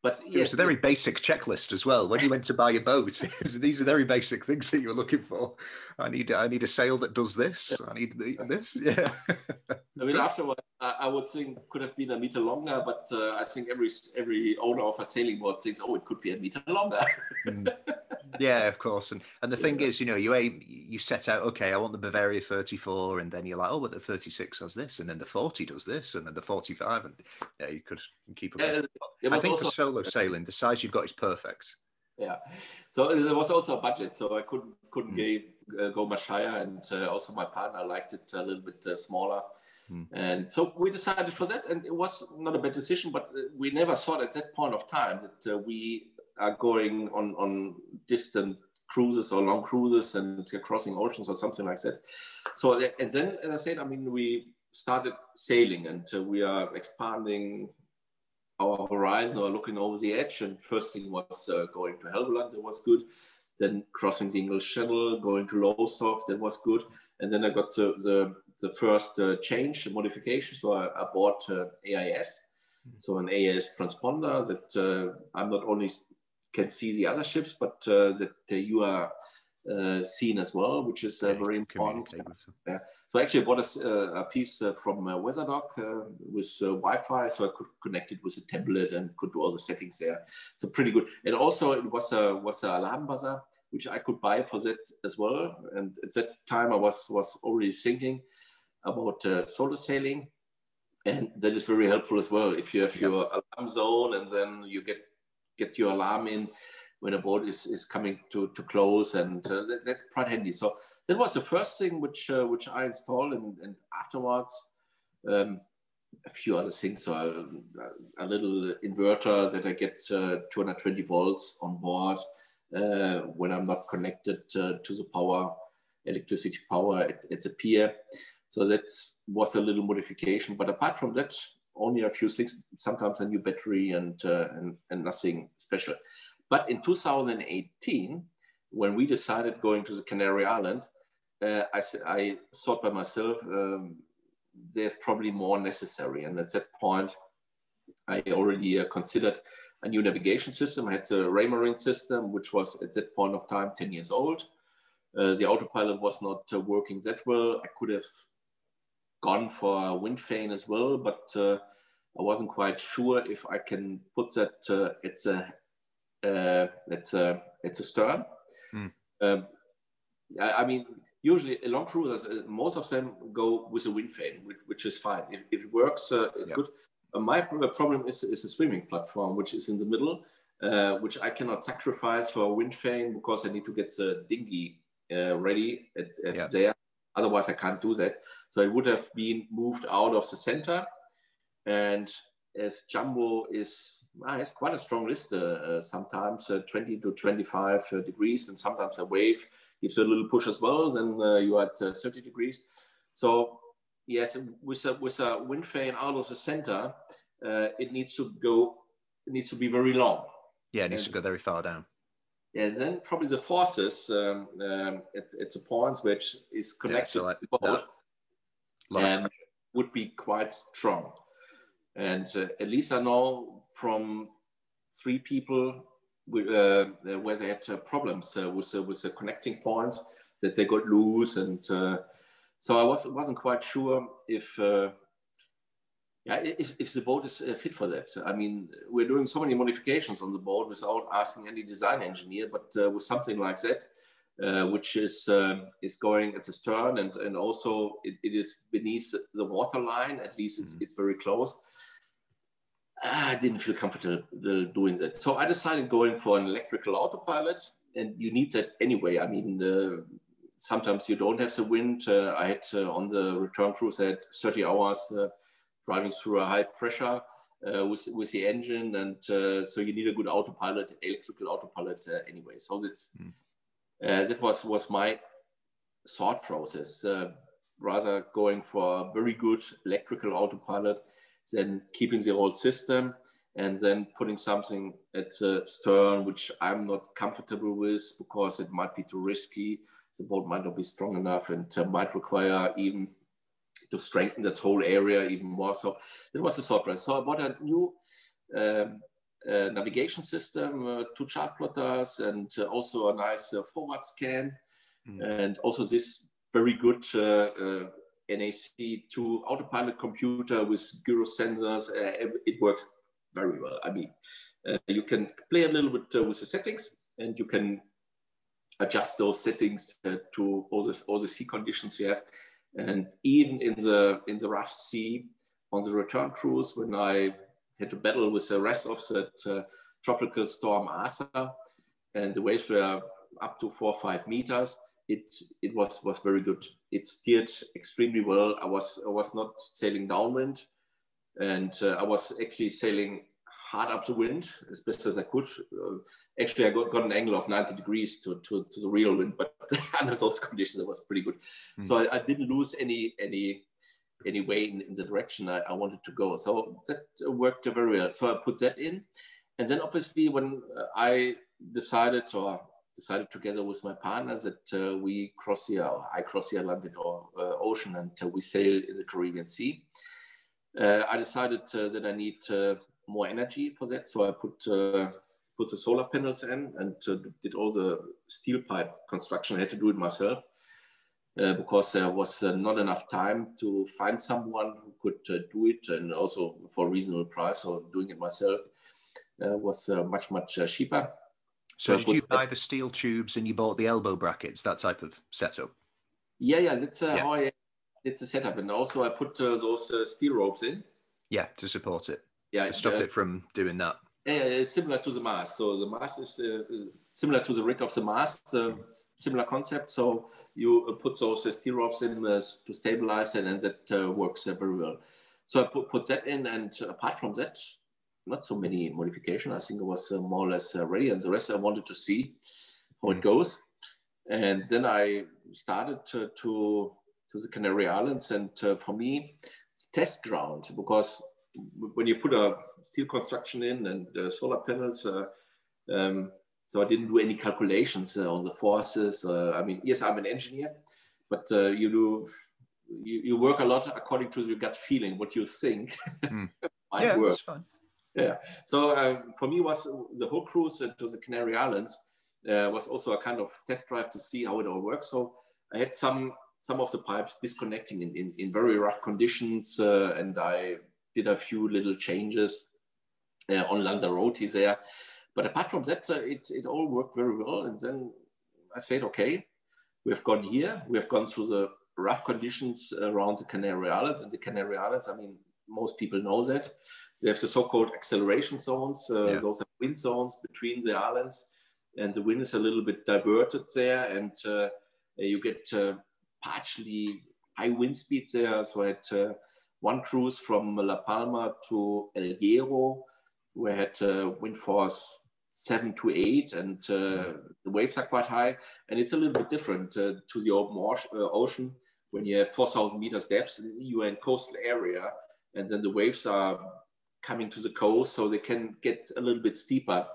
But yes, it was a very basic checklist as well. When you went to buy a boat, these are very basic things that you were looking for. I need a sail that does this. I need this. Yeah. I mean, afterwards, I would think could have been a meter longer, but I think every owner of a sailing boat thinks, oh, it could be a meter longer. Yeah, of course. And the thing is, you set out, okay, I want the Bavaria 34, and then you're like, oh, but the 36 has this, and then the 40 does this, and then the 45, and yeah, you could keep up. I think for solo sailing, the size you've got is perfect. Yeah. So there was also a budget, so I couldn't go much higher, and also my partner liked it a little bit smaller. And so we decided for that, and it was not a bad decision, but we never thought at that point of time that we are going on distant cruises or long cruises and crossing oceans or something like that. So, and then, as I said, I mean, we started sailing, and we are expanding our horizon or looking over the edge. And first thing was going to Helgoland, that was good. Then crossing the English Channel, going to Lowestoft, that was good. And then I got the first change, modification. So I bought AIS, so an AIS transponder that I'm not only can see the other ships, but that you are seen as well, which is very important. Yeah. So actually I bought a piece from WeatherDock with Wi-Fi, so I could connect it with a tablet and could do all the settings there. So pretty good. And also it was a alarm buzzer, which I could buy for that as well. And at that time I was already thinking about solo sailing, and that is very helpful as well. If you have your alarm zone, and then you get your alarm in when a boat is coming to close, and that's quite handy. So that was the first thing which I installed, and afterwards a few other things. So a little inverter that I get 220 volts on board when I'm not connected to the electricity power. It's a pier. So that was a little modification. But apart from that, only a few things, sometimes a new battery and nothing special. But in 2018, when we decided going to the Canary Island, I thought by myself, there's probably more necessary. And at that point, I already considered a new navigation system. I had the Raymarine system, which was at that point of time 10 years old. The autopilot was not working that well. I could have gone for a wind vane as well, but I wasn't quite sure if I can put that it's a stern. I mean, usually long cruisers, most of them go with a wind vane, which is fine. If it works, it's good. My problem is a swimming platform, which is in the middle, which I cannot sacrifice for a wind vane because I need to get the dinghy ready at there. Otherwise, I can't do that. So it would have been moved out of the center. And as Jambo has quite a strong list, sometimes 20 to 25 degrees, and sometimes a wave gives a little push as well, then you are at 30 degrees. So yes, with a wind vane out of the center, it needs to be very long. Yeah, it needs to go very far down. And then probably the forces at the points which is connected to the boat would be quite strong. And at least I know from 3 people where they had problems with the connecting points, that they got loose. And so I wasn't quite sure if the boat is fit for that. I mean, we're doing so many modifications on the boat without asking any design engineer, but with something like that, which is going at the stern, and also it is beneath the water line, at least it's very close. I didn't feel comfortable doing that. So I decided going for an electrical autopilot, and you need that anyway. I mean, sometimes you don't have the wind. I had on the return cruise, I had 30 hours driving through a high pressure with the engine, and so you need a good autopilot, electrical autopilot anyway. So that was my thought process. Rather going for a very good electrical autopilot than keeping the old system and then putting something at the stern, which I'm not comfortable with because it might be too risky. The boat might not be strong enough and might require even to strengthen that whole area even more. So that was the thought process. So I bought a new navigation system, 2 chart plotters, and also a nice forward scan, and also this very good NAC2 autopilot computer with gyro sensors. It works very well. I mean, you can play a little bit with the settings, and you can adjust those settings to all the sea conditions you have. And even in the rough sea on the return cruise, when I had to battle with the rest of that tropical storm Asa, and the waves were up to 4 or 5 meters, it was very good. It steered extremely well. I was not sailing downwind, and I was actually sailing hard up the wind as best as I could. Actually, I got an angle of 90 degrees to the real wind, but under those conditions, it was pretty good. So I didn't lose any way in the direction I wanted to go. So that worked very well. So I put that in, and then obviously when I decided together with my partners that I cross the Atlantic Ocean, and we sail in the Caribbean Sea. I decided that I need more energy for that, so I put the solar panels in and did all the steel pipe construction. I had to do it myself because there was not enough time to find someone who could do it, and also for a reasonable price. So doing it myself was much cheaper. So did you buy the steel tubes and you bought the elbow brackets, that type of setup? Yeah, that's how I did the setup. And also I put those steel ropes in. Yeah, to support it. Yeah, to stop it from doing that. Yeah, similar to the mast. So the mast is similar to the rig of the mast, similar concept. So you put those steel ropes in to stabilize it, and that works very well. So I put that in, and apart from that, not so many modifications. I think it was more or less ready, and the rest I wanted to see how it goes. And then I started to the Canary Islands, and for me, it's test ground, because when you put a steel construction in and solar panels, so I didn't do any calculations on the forces. I mean, yes, I'm an engineer, but you work a lot according to your gut feeling, what you think might work. That's fine. Yeah. So for me, was the whole cruise to the Canary Islands was also a kind of test drive to see how it all works. So I had some of the pipes disconnecting in very rough conditions, and I did a few little changes on Lanzarote there. But apart from that, it all worked very well. And then I said, okay, we've gone here. We have gone through the rough conditions around the Canary Islands. And the Canary Islands, I mean, most people know that. They have the so-called acceleration zones. Those are wind zones between the islands, and the wind is a little bit diverted there, and you get partially high wind speeds there. So I had one cruise from La Palma to El Hierro, where I had wind force 7 to 8, and the waves are quite high. And it's a little bit different to the open ocean. When you have 4,000 meters depth, you are in coastal area, and then the waves are coming to the coast, so they can get a little bit steeper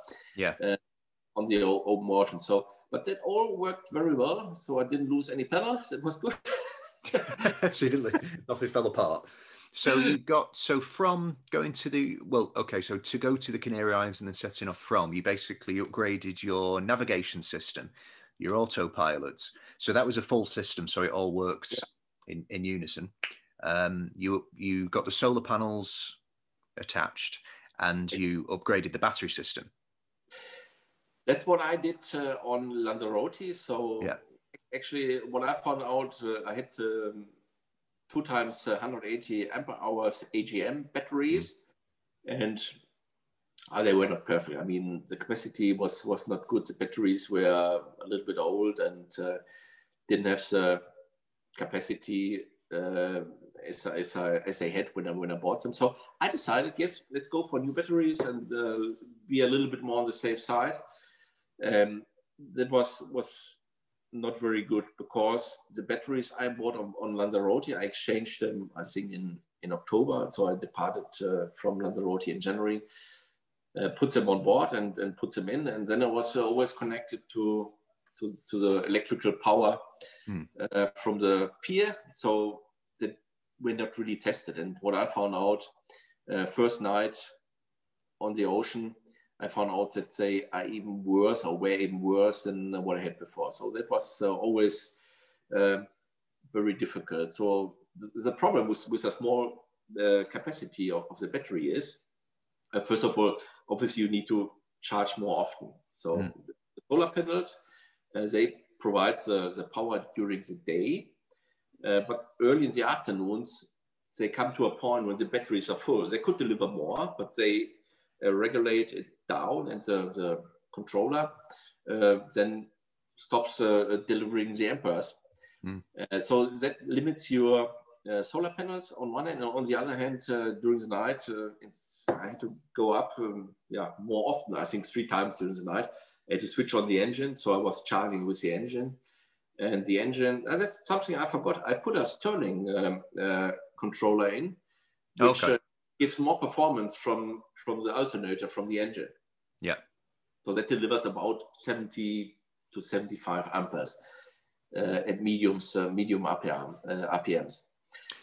on the open ocean. So, but that all worked very well. So I didn't lose any pedals. It was good. Nothing fell apart. So you got, so from going to the, so to go to the Canary Islands and then setting off from, you basically upgraded your navigation system, your autopilot. So that was a full system, so it all works in unison. You got the solar panels attached, and you upgraded the battery system. That's what I did on Lanzarote. So actually what I found out, I had 2 times 180 ampere hours AGM batteries, and they were not perfect. I mean, the capacity was not good. The batteries were a little bit old and didn't have the capacity as I had when I bought them. So I decided, yes, let's go for new batteries and be a little bit more on the safe side. That was not very good, because the batteries I bought on Lanzarote, I exchanged them, I think, in October. So I departed from Lanzarote in January, put them on board and put them in. And then I was always connected to the electrical power from the pier. So that we're not really tested. And what I found out first night on the ocean, I found out that they are even worse, or were even worse than what I had before. So that was always very difficult. So the problem with a small capacity of the battery is, first of all, obviously you need to charge more often. So the solar panels, they provide the power during the day, but early in the afternoons, they come to a point when the batteries are full. They could deliver more, but they regulate it down, and the controller then stops delivering the amperes. So that limits your solar panels on one hand, and on the other hand, during the night, I had to go up more often, I think 3 times during the night. I had to switch on the engine, so I was charging with the engine. And the engine, and that's something I forgot. I put a Sterling controller in, which gives more performance from the alternator, from the engine. Yeah. So that delivers about 70 to 75 amperes at medium RPMs.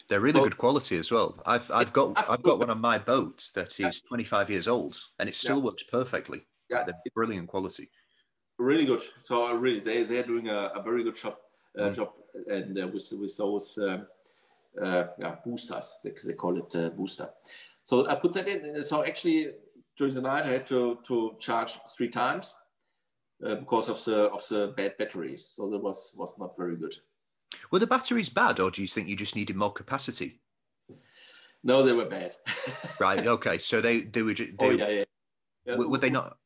They're really good quality as well. I've got one on my boat that is 25 years old, and it still works perfectly. Yeah, they're brilliant quality. Really good. So really, they are doing a very good job, and with those boosters, they call it booster. So I put that in. So actually, during the night, I had to charge 3 times because of the bad batteries. So that was not very good. Were the batteries bad, or do you think you just needed more capacity? No, they were bad. Right. Okay. So they were. Were they not?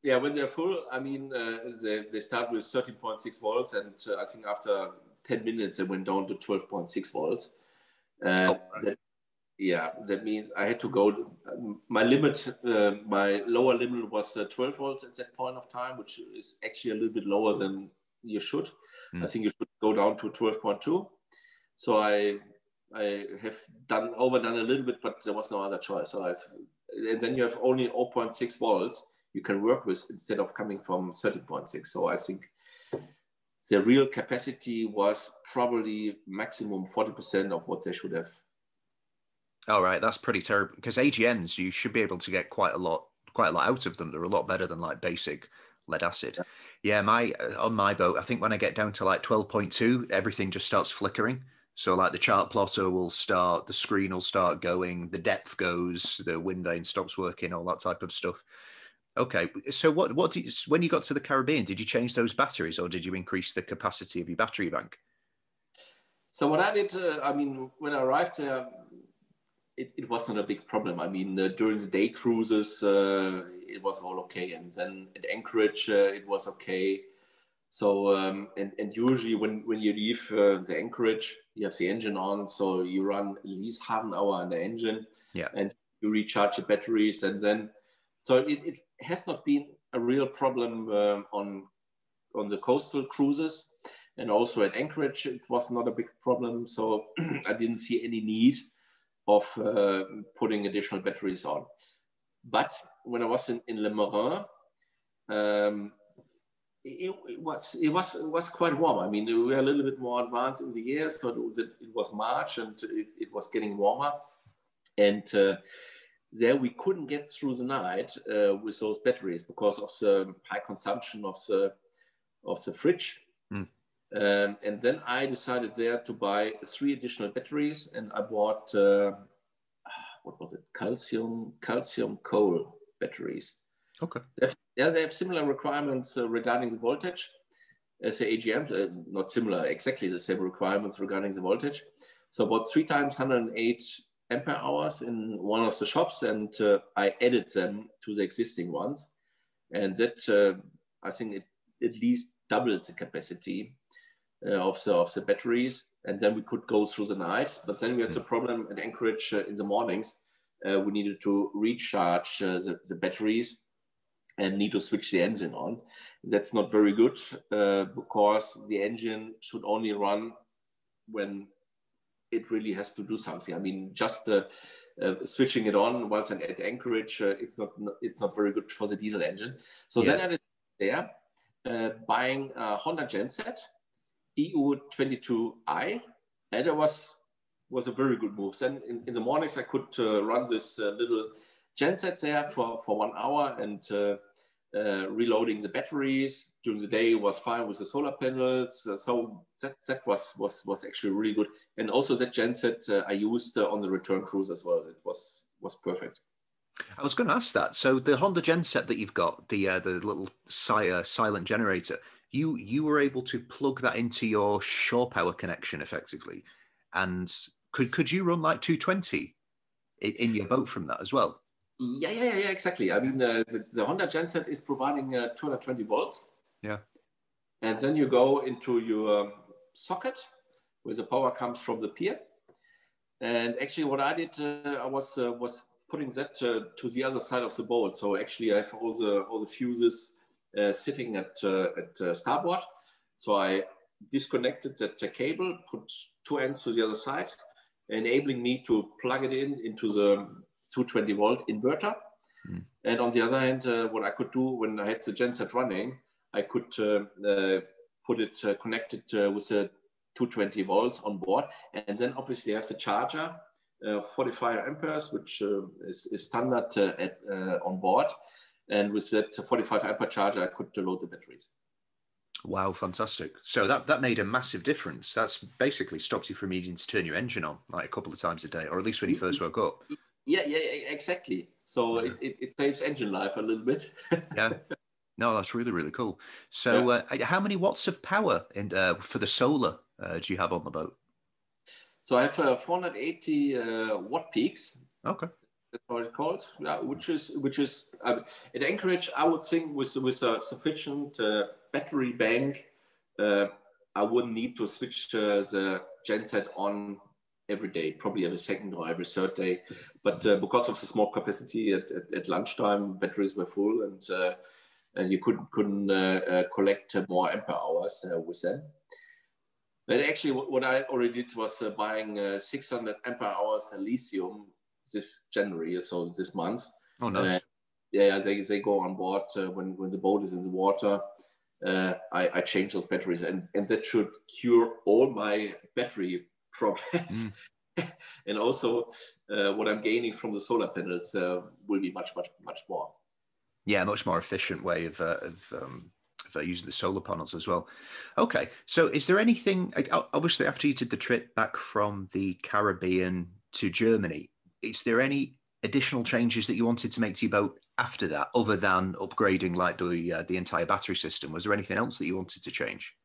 Yeah, when they're full, I mean, they start with 13.6 volts, and I think after 10 minutes they went down to 12.6 volts. That means I had to go. My limit, my lower limit was 12 volts at that point of time, which is actually a little bit lower than you should. I think you should go down to 12.2. So I have overdone a little bit, but there was no other choice. So and then you have only 0.6 volts you can work with instead of coming from 13.6. So I think the real capacity was probably maximum 40% of what they should have. All right, that's pretty terrible, because AGNs, you should be able to get quite a lot out of them. They're a lot better than like basic lead acid. Yeah, on my boat, I think when I get down to like 12.2, everything just starts flickering. So like the chart plotter will start, the screen will start going, the depth goes, the wind vane stops working, all that type of stuff. Okay, so when you got to the Caribbean, did you change those batteries, or did you increase the capacity of your battery bank? So what I did, when I arrived there, it was not a big problem. I mean, during the day cruises, it was all okay. And then at Anchorage, it was okay. So, and usually when you leave the Anchorage, you have the engine on. So you run at least half an hour on the engine, and you recharge the batteries. And then, so it has not been a real problem on the coastal cruises. And also at Anchorage, it was not a big problem. So I didn't see any need of putting additional batteries on. But when I was in Le Marin, it was quite warm. I mean, we were a little bit more advanced in the year, so it was March and it was getting warmer. And there we couldn't get through the night with those batteries because of the high consumption of the fridge. And then I decided there to buy 3 additional batteries, and I bought what was it? Calcium coal batteries. Okay. They have similar requirements regarding the voltage as the AGM, not similar, exactly the same requirements regarding the voltage. So about 3 times 108 ampere hours in one of the shops, and I added them to the existing ones. And that, I think it at least doubled the capacity of the batteries, and then we could go through the night. But then we had the problem at Anchorage in the mornings. We needed to recharge the batteries and need to switch the engine on. That's not very good because the engine should only run when it really has to do something. I mean, just switching it on once at Anchorage, it's not very good for the diesel engine. So then I decided there buying a Honda genset EU22i, and it was a very good move. Then in the mornings I could run this little genset there for 1 hour and reloading the batteries. During the day was fine with the solar panels, so that was actually really good. And also that genset I used on the return cruise as well. It was perfect. I was going to ask that. So the Honda genset that you've got, the little silent generator, you were able to plug that into your shore power connection effectively, and could you run like 220 in your boat from that as well? Yeah, exactly. I mean, the Honda genset is providing 220 volts. Yeah. And then you go into your socket where the power comes from the pier. And actually what I did, I was putting that to the other side of the boat. So actually I have all the fuses sitting at starboard. So I disconnected that cable, put 2 ends to the other side, enabling me to plug it into the 220 volt inverter. And on the other hand, what I could do when I had the genset running, I could put it connected with the 220 volts on board. And then obviously I have the charger, 45 amperes, which is standard on board. And with that 45 ampere charger, I could load the batteries. Wow, fantastic. So that made a massive difference. That's basically stops you from needing to turn your engine on like a couple of times a day, or at least when you first woke up. Yeah, exactly. So it saves engine life a little bit. Yeah. No, that's really, really cool. So how many watts of power for the solar do you have on the boat? So I have 480 watt peaks. Okay. That's what it's called. Yeah, which is at Anchorage, I would think with a sufficient battery bank, I wouldn't need to switch the genset on every day, probably every second or every third day. But because of the small capacity at lunchtime, batteries were full, and you couldn't collect more ampere hours with them. But actually, what I already did was buying 600 ampere hours lithium this January, so this month. Oh, nice. They go on board when the boat is in the water. I change those batteries, and that should cure all my battery problems. And also, what I'm gaining from the solar panels will be much more. Yeah, much more efficient way of using the solar panels as well. Okay, so is there anything, obviously after you did the trip back from the Caribbean to Germany, is there any additional changes that you wanted to make to your boat after that, other than upgrading like the entire battery system? Was there anything else that you wanted to change?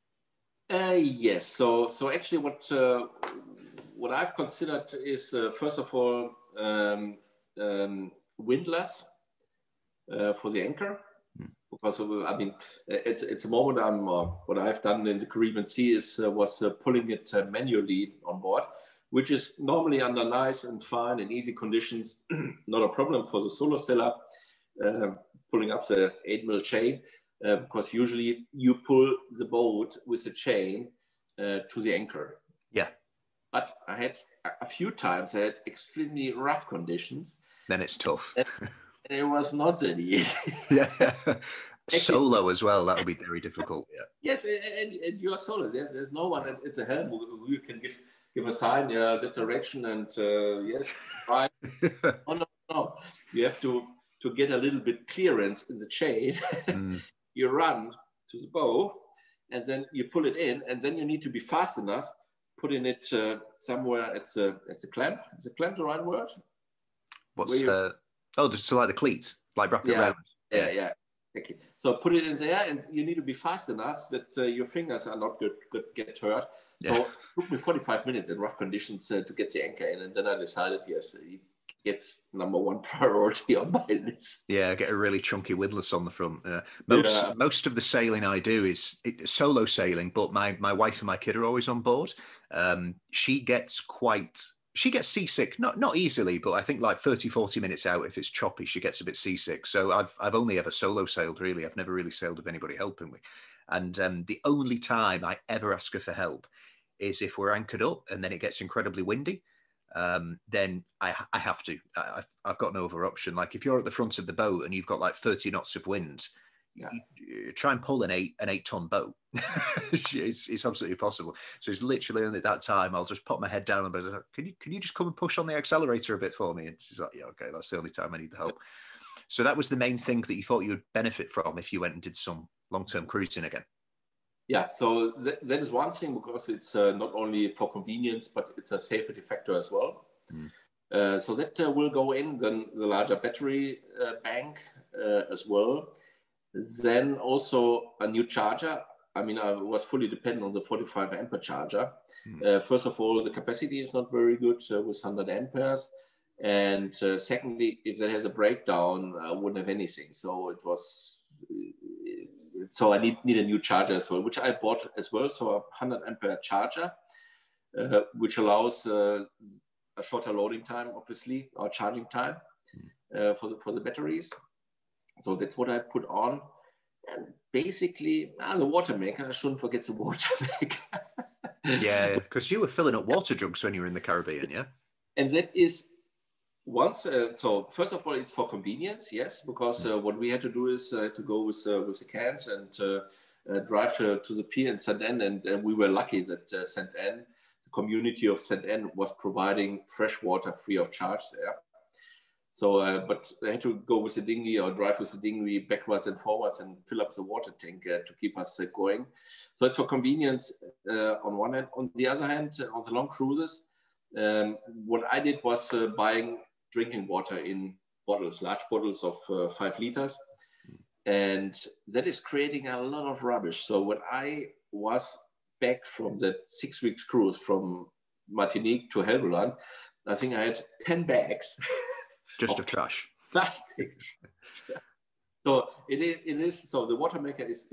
Yes. So actually what I've considered is, first of all, windlass for the anchor. Because I mean, it's a moment what I've done in the Caribbean Sea was pulling it manually on board, which is normally under nice and fine and easy conditions, not a problem for the solo sailor, pulling up the 8mm chain, because usually you pull the boat with the chain to the anchor. Yeah. But I had a few times I had extremely rough conditions. Then it's tough. And it was not that easy. Yeah. Solo as well, that would be very difficult. Yeah. Yes, and you're solo. There's no one. It's a helm who you can give a sign, that direction, and yes, right. Oh no. You have to get a little bit clearance in the chain. You run to the bow, and then you pull it in, and then you need to be fast enough, putting it somewhere. It's a clamp. Is a clamp the right word? What's just so like the cleat, like wrap it around. Yeah. Exactly. So put it in there, and you need to be fast enough that your fingers are not get hurt. So it took me 45 minutes in rough conditions to get the anchor in, and then I decided, yes, it gets #1 priority on my list. Yeah, get a really chunky windlass on the front. Most of the sailing I do is solo sailing, but my wife and my kid are always on board. She gets seasick, not easily, but I think like 30, 40 minutes out, if it's choppy, she gets a bit seasick. So I've only ever solo sailed, really. I've never really sailed with anybody helping me. And the only time I ever ask her for help is if we're anchored up and then it gets incredibly windy. Then I have to. I've got no other option. Like if you're at the front of the boat and you've got like 30 knots of wind, you try and pull an 8-ton boat. it's absolutely possible. So it's literally only at that time I'll just pop my head down and be like, can you just come and push on the accelerator a bit for me? And she's like, yeah, okay, that's the only time I need the help. So that was the main thing that you thought you would benefit from if you went and did some long-term cruising again. Yeah, so that is one thing, because it's not only for convenience, but it's a safety factor as well. So that will go in, then the larger battery bank as well. Then also a new charger. I mean, I was fully dependent on the 45 ampere charger. First of all, the capacity is not very good with 100 amperes. And secondly, if there has a breakdown, I wouldn't have anything. So I need a new charger as well, which I bought as well. So a 100 ampere charger, which allows a shorter loading time, obviously, or charging time for the batteries. So that's what I put on. And basically, the water maker, I shouldn't forget the water maker. Yeah, because you were filling up water jugs when you were in the Caribbean, yeah? And that is once, so first of all, it's for convenience, yes, because what we had to do is to go with the cans and drive to the pier in St. Anne. And we were lucky that St. Anne, the community of St. Anne, was providing fresh water free of charge there. So, but I had to go with the dinghy or drive with the dinghy backwards and forwards and fill up the water tank to keep us going. So it's for convenience on one hand. On the other hand, on the long cruises, what I did was buying drinking water in bottles, large bottles of 5 liters. And that is creating a lot of rubbish. So when I was back from the 6 weeks cruise from Martinique to Helgoland, I think I had 10 bags. Just of trash. Plastic. So it is. So the water maker is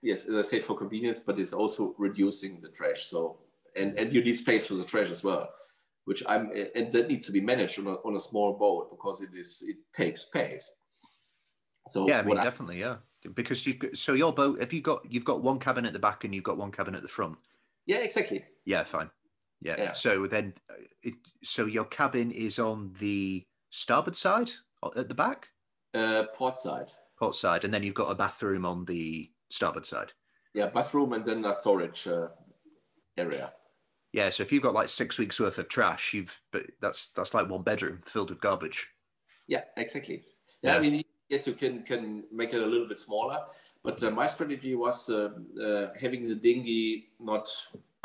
yes, as I said, for convenience, but it's also reducing the trash. So and you need space for the trash as well, and that needs to be managed on a small boat because it takes space. So yeah, I mean definitely, yeah, because your boat, you've got one cabin at the back and you've got one cabin at the front. Yeah, exactly. Yeah, fine. Yeah. So then, so your cabin is on the starboard side at the back? Port side. Port side, and then you've got a bathroom on the starboard side. Yeah, bathroom and then a storage area. Yeah, so if you've got like 6 weeks worth of trash, that's like one bedroom filled with garbage. Yeah, exactly. Yeah, I mean, yes, you can make it a little bit smaller, but my strategy was having the dinghy not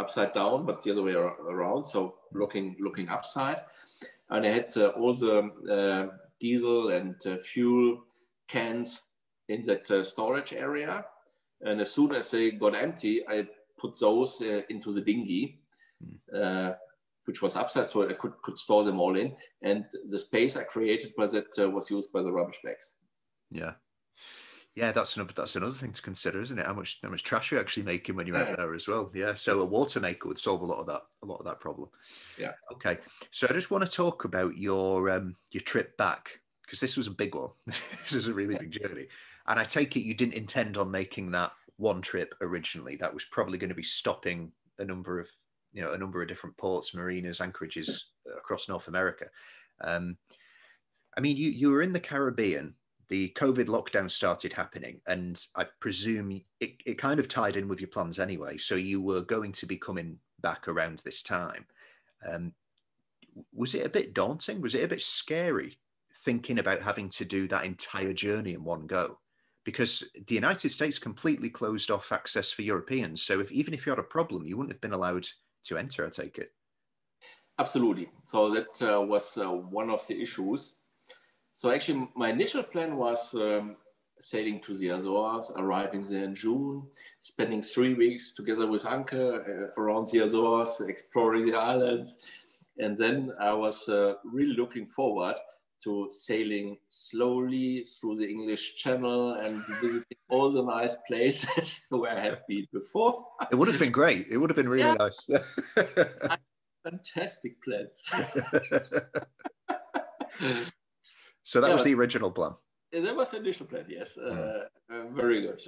upside down, but the other way around, so looking upside. And I had all the diesel and fuel cans in that storage area. And as soon as they got empty, I put those into the dinghy, which was upside, so I could store them all in. And the space I created by that was used by the rubbish bags. Yeah. Yeah, that's another thing to consider, isn't it? How much trash you're actually making when you're out there as well. Yeah. So a water maker would solve a lot of that problem. Yeah. Okay. So I just want to talk about your trip back, because this was a big one. This is a really big journey. And I take it you didn't intend on making that one trip originally. That was probably going to be stopping a number of different ports, marinas, anchorages across North America. I mean, you were in the Caribbean. The COVID lockdown started happening, and I presume it kind of tied in with your plans anyway. So you were going to be coming back around this time. Was it a bit daunting? Was it a bit scary thinking about having to do that entire journey in one go? Because the United States completely closed off access for Europeans. So even if you had a problem, you wouldn't have been allowed to enter, I take it. Absolutely. So that was one of the issues. So actually, my initial plan was sailing to the Azores, arriving there in June, spending 3 weeks together with Anke around the Azores, exploring the islands. And then I was really looking forward to sailing slowly through the English Channel and visiting all the nice places where I have been before. It would have been great. It would have been really nice. Fantastic plans. So that was the original plan. That was the initial plan, yes. Very good.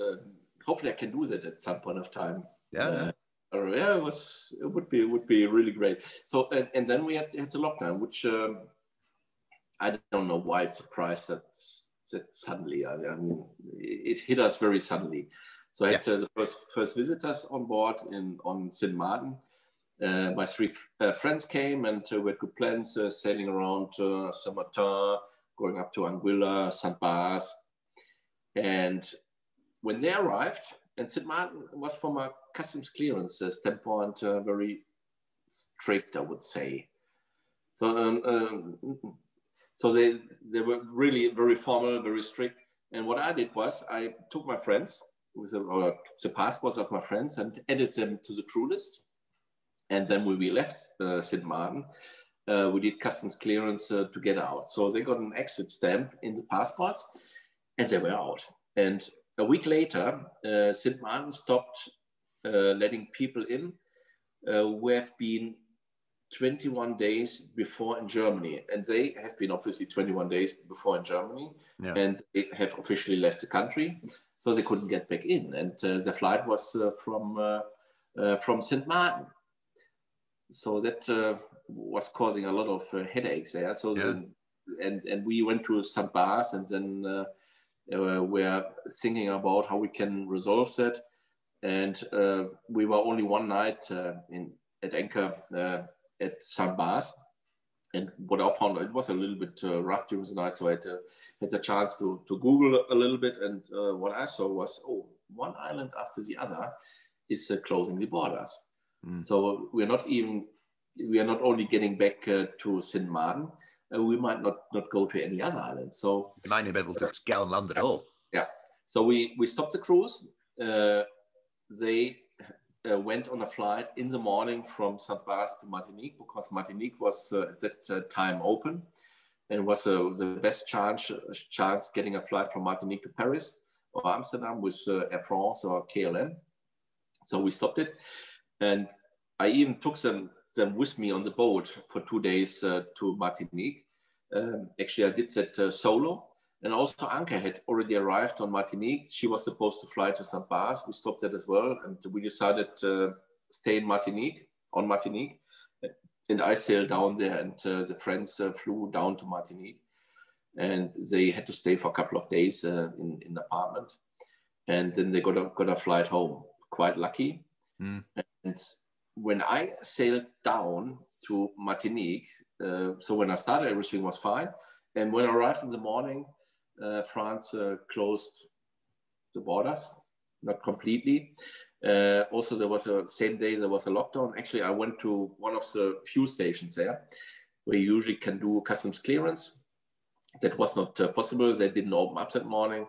Hopefully I can do that at some point of time. Yeah. It would be really great. So and then we had the lockdown, which I don't know why it surprised that suddenly. I mean, it hit us very suddenly. So I had the first visitors on board on St. Martin. My three friends came, and we had good plans, sailing around Saint-Martin, going up to Anguilla, St. Bas. And when they arrived, and St. Martin was from a customs clearance standpoint very strict, I would say. So they were really very formal, very strict. And what I did was I took my friends, the passports of my friends, and added them to the crew list. And then when we left St. Martin, we did customs clearance to get out. So they got an exit stamp in the passports, and they were out. And a week later, St. Martin stopped letting people in who have been 21 days before in Germany. And they have been obviously 21 days before in Germany, and they have officially left the country. So they couldn't get back in. And the flight was from St. Martin. So that was causing a lot of headaches there. So and we went to St. Bas, and then we're thinking about how we can resolve that. And we were only one night at anchor at St. Bas. And what I found, it was a little bit rough during the night, so I had the chance to Google a little bit. And what I saw was, one island after the other is closing the borders. So we are not only getting back to St. Martin, we might not go to any other island. So you might not be able to get on land at all. Yeah. So we stopped the cruise. They went on a flight in the morning from St. Bas to Martinique, because Martinique was at that time open, and was the best chance getting a flight from Martinique to Paris or Amsterdam with Air France or KLM. So we stopped it. And I even took them with me on the boat for 2 days to Martinique. Actually, I did that solo. And also Anke had already arrived on Martinique. She was supposed to fly to St. Bas. We stopped that as well. And we decided to stay in Martinique, on Martinique. And I sailed down there, and the friends flew down to Martinique. And they had to stay for a couple of days in an apartment. And then they got a flight home. Quite lucky. And when I sailed down to Martinique, so when I started, everything was fine. And when I arrived in the morning, France closed the borders, not completely. Also, same day there was a lockdown. Actually, I went to one of the few stations there where you usually can do customs clearance. That was not possible. They didn't open up that morning.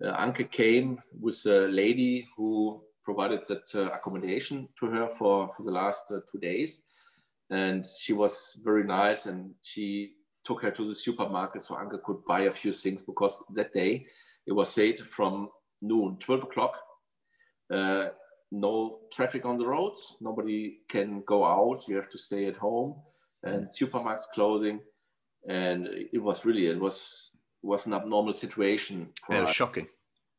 Anke came with a lady who provided that accommodation to her for the last 2 days. and she was very nice, and she took her to the supermarket so Anke could buy a few things, because that day it was said from noon, 12 o'clock, no traffic on the roads, nobody can go out, you have to stay at home, and supermarkets closing. And it was an abnormal situation for it was us. shocking.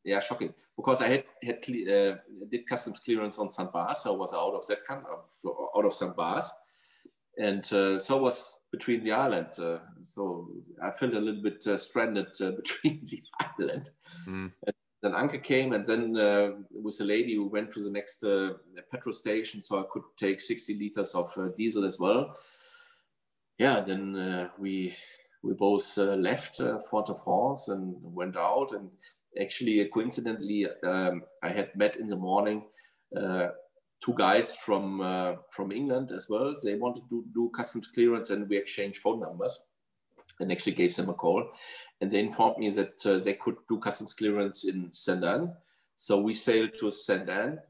Yeah, shocking, because I did customs clearance on St. Bas, so I was out of that country, out of St. Bas, and so was between the island. So I felt a little bit stranded between the island. And then Anke came, and then with a lady who went to the next petrol station, so I could take 60 liters of diesel as well. Yeah, then we both left Fort-de-France and went out. And actually, coincidentally, I had met in the morning 2 guys from England as well. They wanted to do customs clearance, and we exchanged phone numbers, and actually gave them a call. And they informed me that they could do customs clearance in Saint-Anne. So we sailed to Saint-Anne,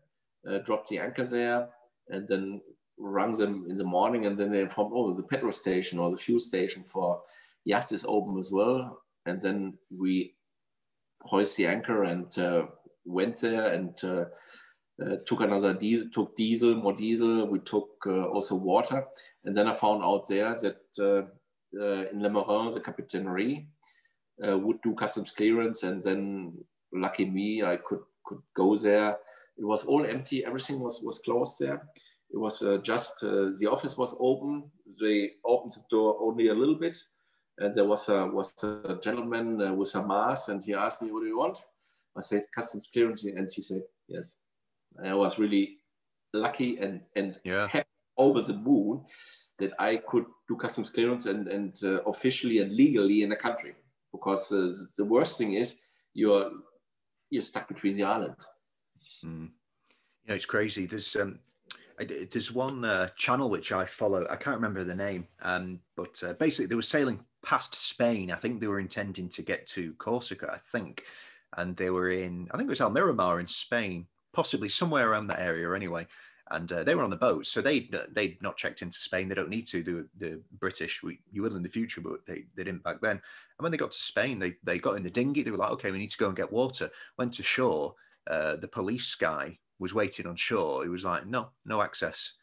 dropped the anchor there, and then rang them in the morning. And then they informed, oh, the petrol station or the fuel station for yachts is open as well. And then we hoist the anchor and went there and took more diesel. We took also water. And then I found out there that in Le Marin, the Capitainerie would do customs clearance, and then lucky me, I could go there. It was all empty, everything was closed there. It was just the office was open. They opened the door only a little bit, and there was a gentleman with a mask, and he asked me, "What do you want?" I said, "Customs clearance," and he said, "Yes." And I was really lucky and happy, over the moon, that I could do customs clearance and officially and legally in the country, because the worst thing is you're stuck between the islands. Yeah, it's crazy. There's one channel which I follow. I can't remember the name, but basically they were sailing past Spain. I think they were intending to get to Corsica, I think, and they were I think it was Almiramar in Spain, possibly somewhere around that area anyway. And they were on the boat, so they'd not checked into Spain. They don't need to. The British, you will in the future, but they didn't back then. And when they got to Spain, they got in the dinghy. They were like, okay, we need to go and get water. Went to shore. The police guy was waiting on shore. He was like, no access.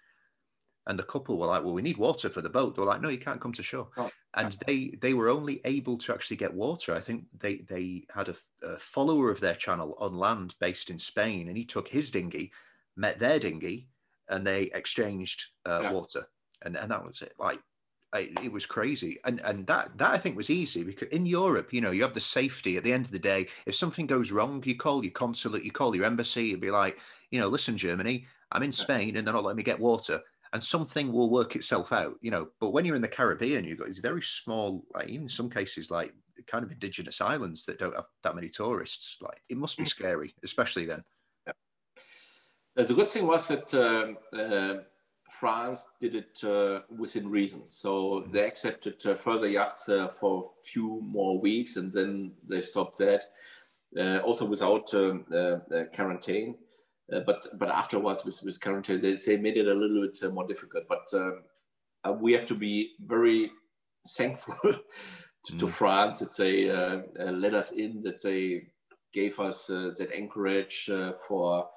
And the couple were like, well, we need water for the boat. They were like, no, you can't come to shore. Oh. And they were only able to actually get water. I think they had a follower of their channel on land based in Spain, and he took his dinghy, met their dinghy, and they exchanged water, and that was it. Like, it was crazy, and that I think was easy, because in Europe, you have the safety. At the end of the day, if something goes wrong, you call your consulate, you call your embassy, you'd be like, listen, Germany, I'm in Spain, and they're not letting me get water, and something will work itself out, But when you're in the Caribbean, you've got these very small, like, even in some cases, like kind of indigenous islands that don't have that many tourists. Like, it must be scary, especially then. The good thing was that France did it within reason. So they accepted further yachts for a few more weeks, and then they stopped that, also without quarantine. But afterwards, with quarantine, they made it a little bit more difficult. But we have to be very thankful to France that they let us in, that they gave us that anchorage for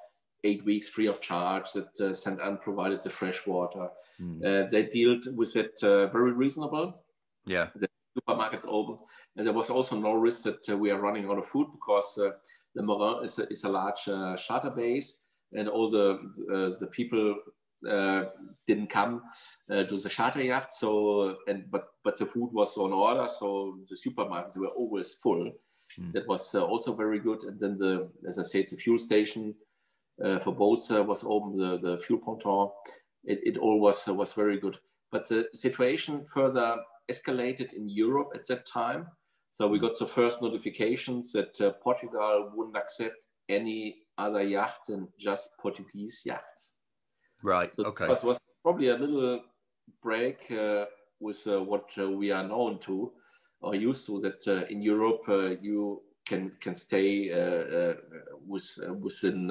8 weeks free of charge, that Saint-Anne provided the fresh water. They dealt with it very reasonable. Yeah. The supermarkets open. And there was also no risk that we are running out of food, because the Marin is a large charter base, and all the people didn't come to the charter yacht. So, but the food was on order, so the supermarkets were always full. That was also very good. And then as I said, the fuel station for boats was open, the fuel ponton. It all was very good. But the situation further escalated in Europe at that time. So we got the first notifications that Portugal wouldn't accept any other yachts than just Portuguese yachts. Right. So okay. It was probably a little break with what we are known to or used to, that in Europe you can stay within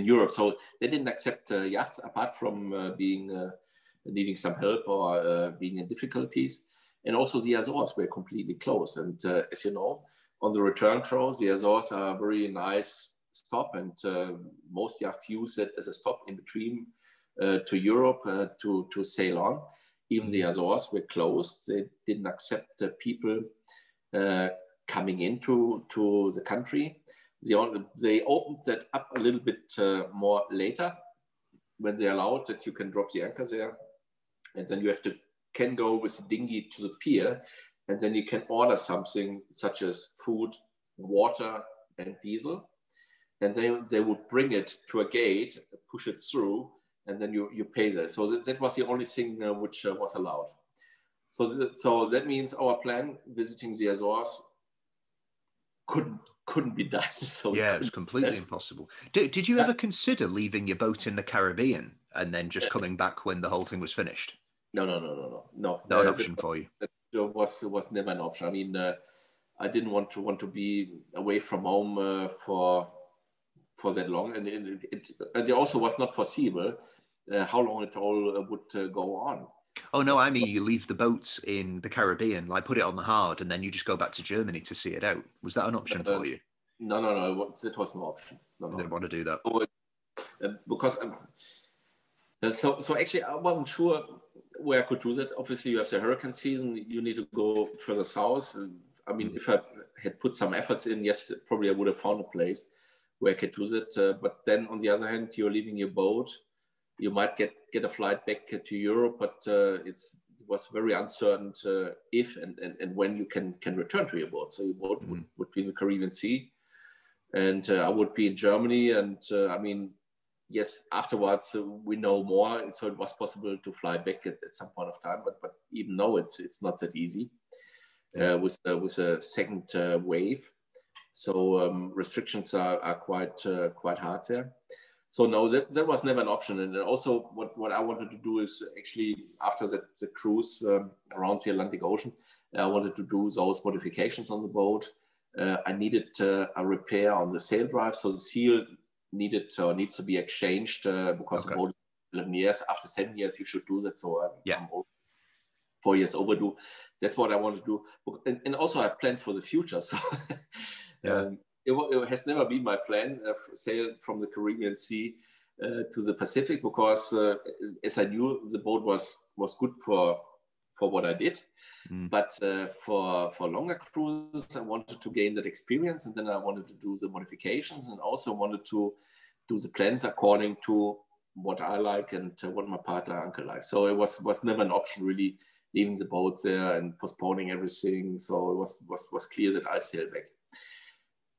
Europe. So they didn't accept yachts, apart from being needing some help or being in difficulties. And also the Azores were completely closed. And as you know, on the return cruise, the Azores are a very nice stop, and most yachts use it as a stop in between to Europe to sail on. Even the Azores were closed. They didn't accept people coming into the country. They opened that up a little bit more later when they allowed that you can drop the anchor there, and then you can go with the dinghy to the pier, and then you can order something such as food, water, and diesel, and they would bring it to a gate, push it through, and then you pay there. So that was the only thing which was allowed. So that means our plan visiting the Azores couldn't be done. So yeah, it was completely impossible. Did you ever consider leaving your boat in the Caribbean and then just coming back when the whole thing was finished? No. Not an option for you. That was never an option. I mean, I didn't want to be away from home for that long, and it also was not foreseeable how long it all would go on. Oh no, I mean you leave the boats in the Caribbean, like put it on the hard, and then you just go back to Germany to see it out. Was that an option for you? No, that was no option. No. I didn't want to do that. Because so actually I wasn't sure where I could do that. Obviously you have the hurricane season, you need to go further south. I mean, if I had put some efforts in, yes, probably I would have found a place where I could do that. But then on the other hand, you're leaving your boat. You might get a flight back to Europe, but it was very uncertain if and when you can return to your boat. So your boat would be in the Caribbean Sea, and I would be in Germany. And I mean, yes, afterwards we know more, and so it was possible to fly back at some point of time. But even though it's not that easy with a second wave, so restrictions are quite hard there. So no, that was never an option. And also what I wanted to do is actually after the cruise around the Atlantic Ocean, I wanted to do those modifications on the boat. I needed a repair on the sail drive. So the seal needs to be exchanged because the boat is 11 years. After 7 years, you should do that. So I'm 4 years overdue. That's what I want to do. And also I have plans for the future. So it has never been my plan sail from the Caribbean Sea to the Pacific, because as I knew, the boat was good for what I did. But for longer cruises, I wanted to gain that experience, and then I wanted to do the modifications, and also wanted to do the plans according to what I like and what my partner uncle likes. So it was never an option really leaving the boat there and postponing everything. So it was clear that I sail back.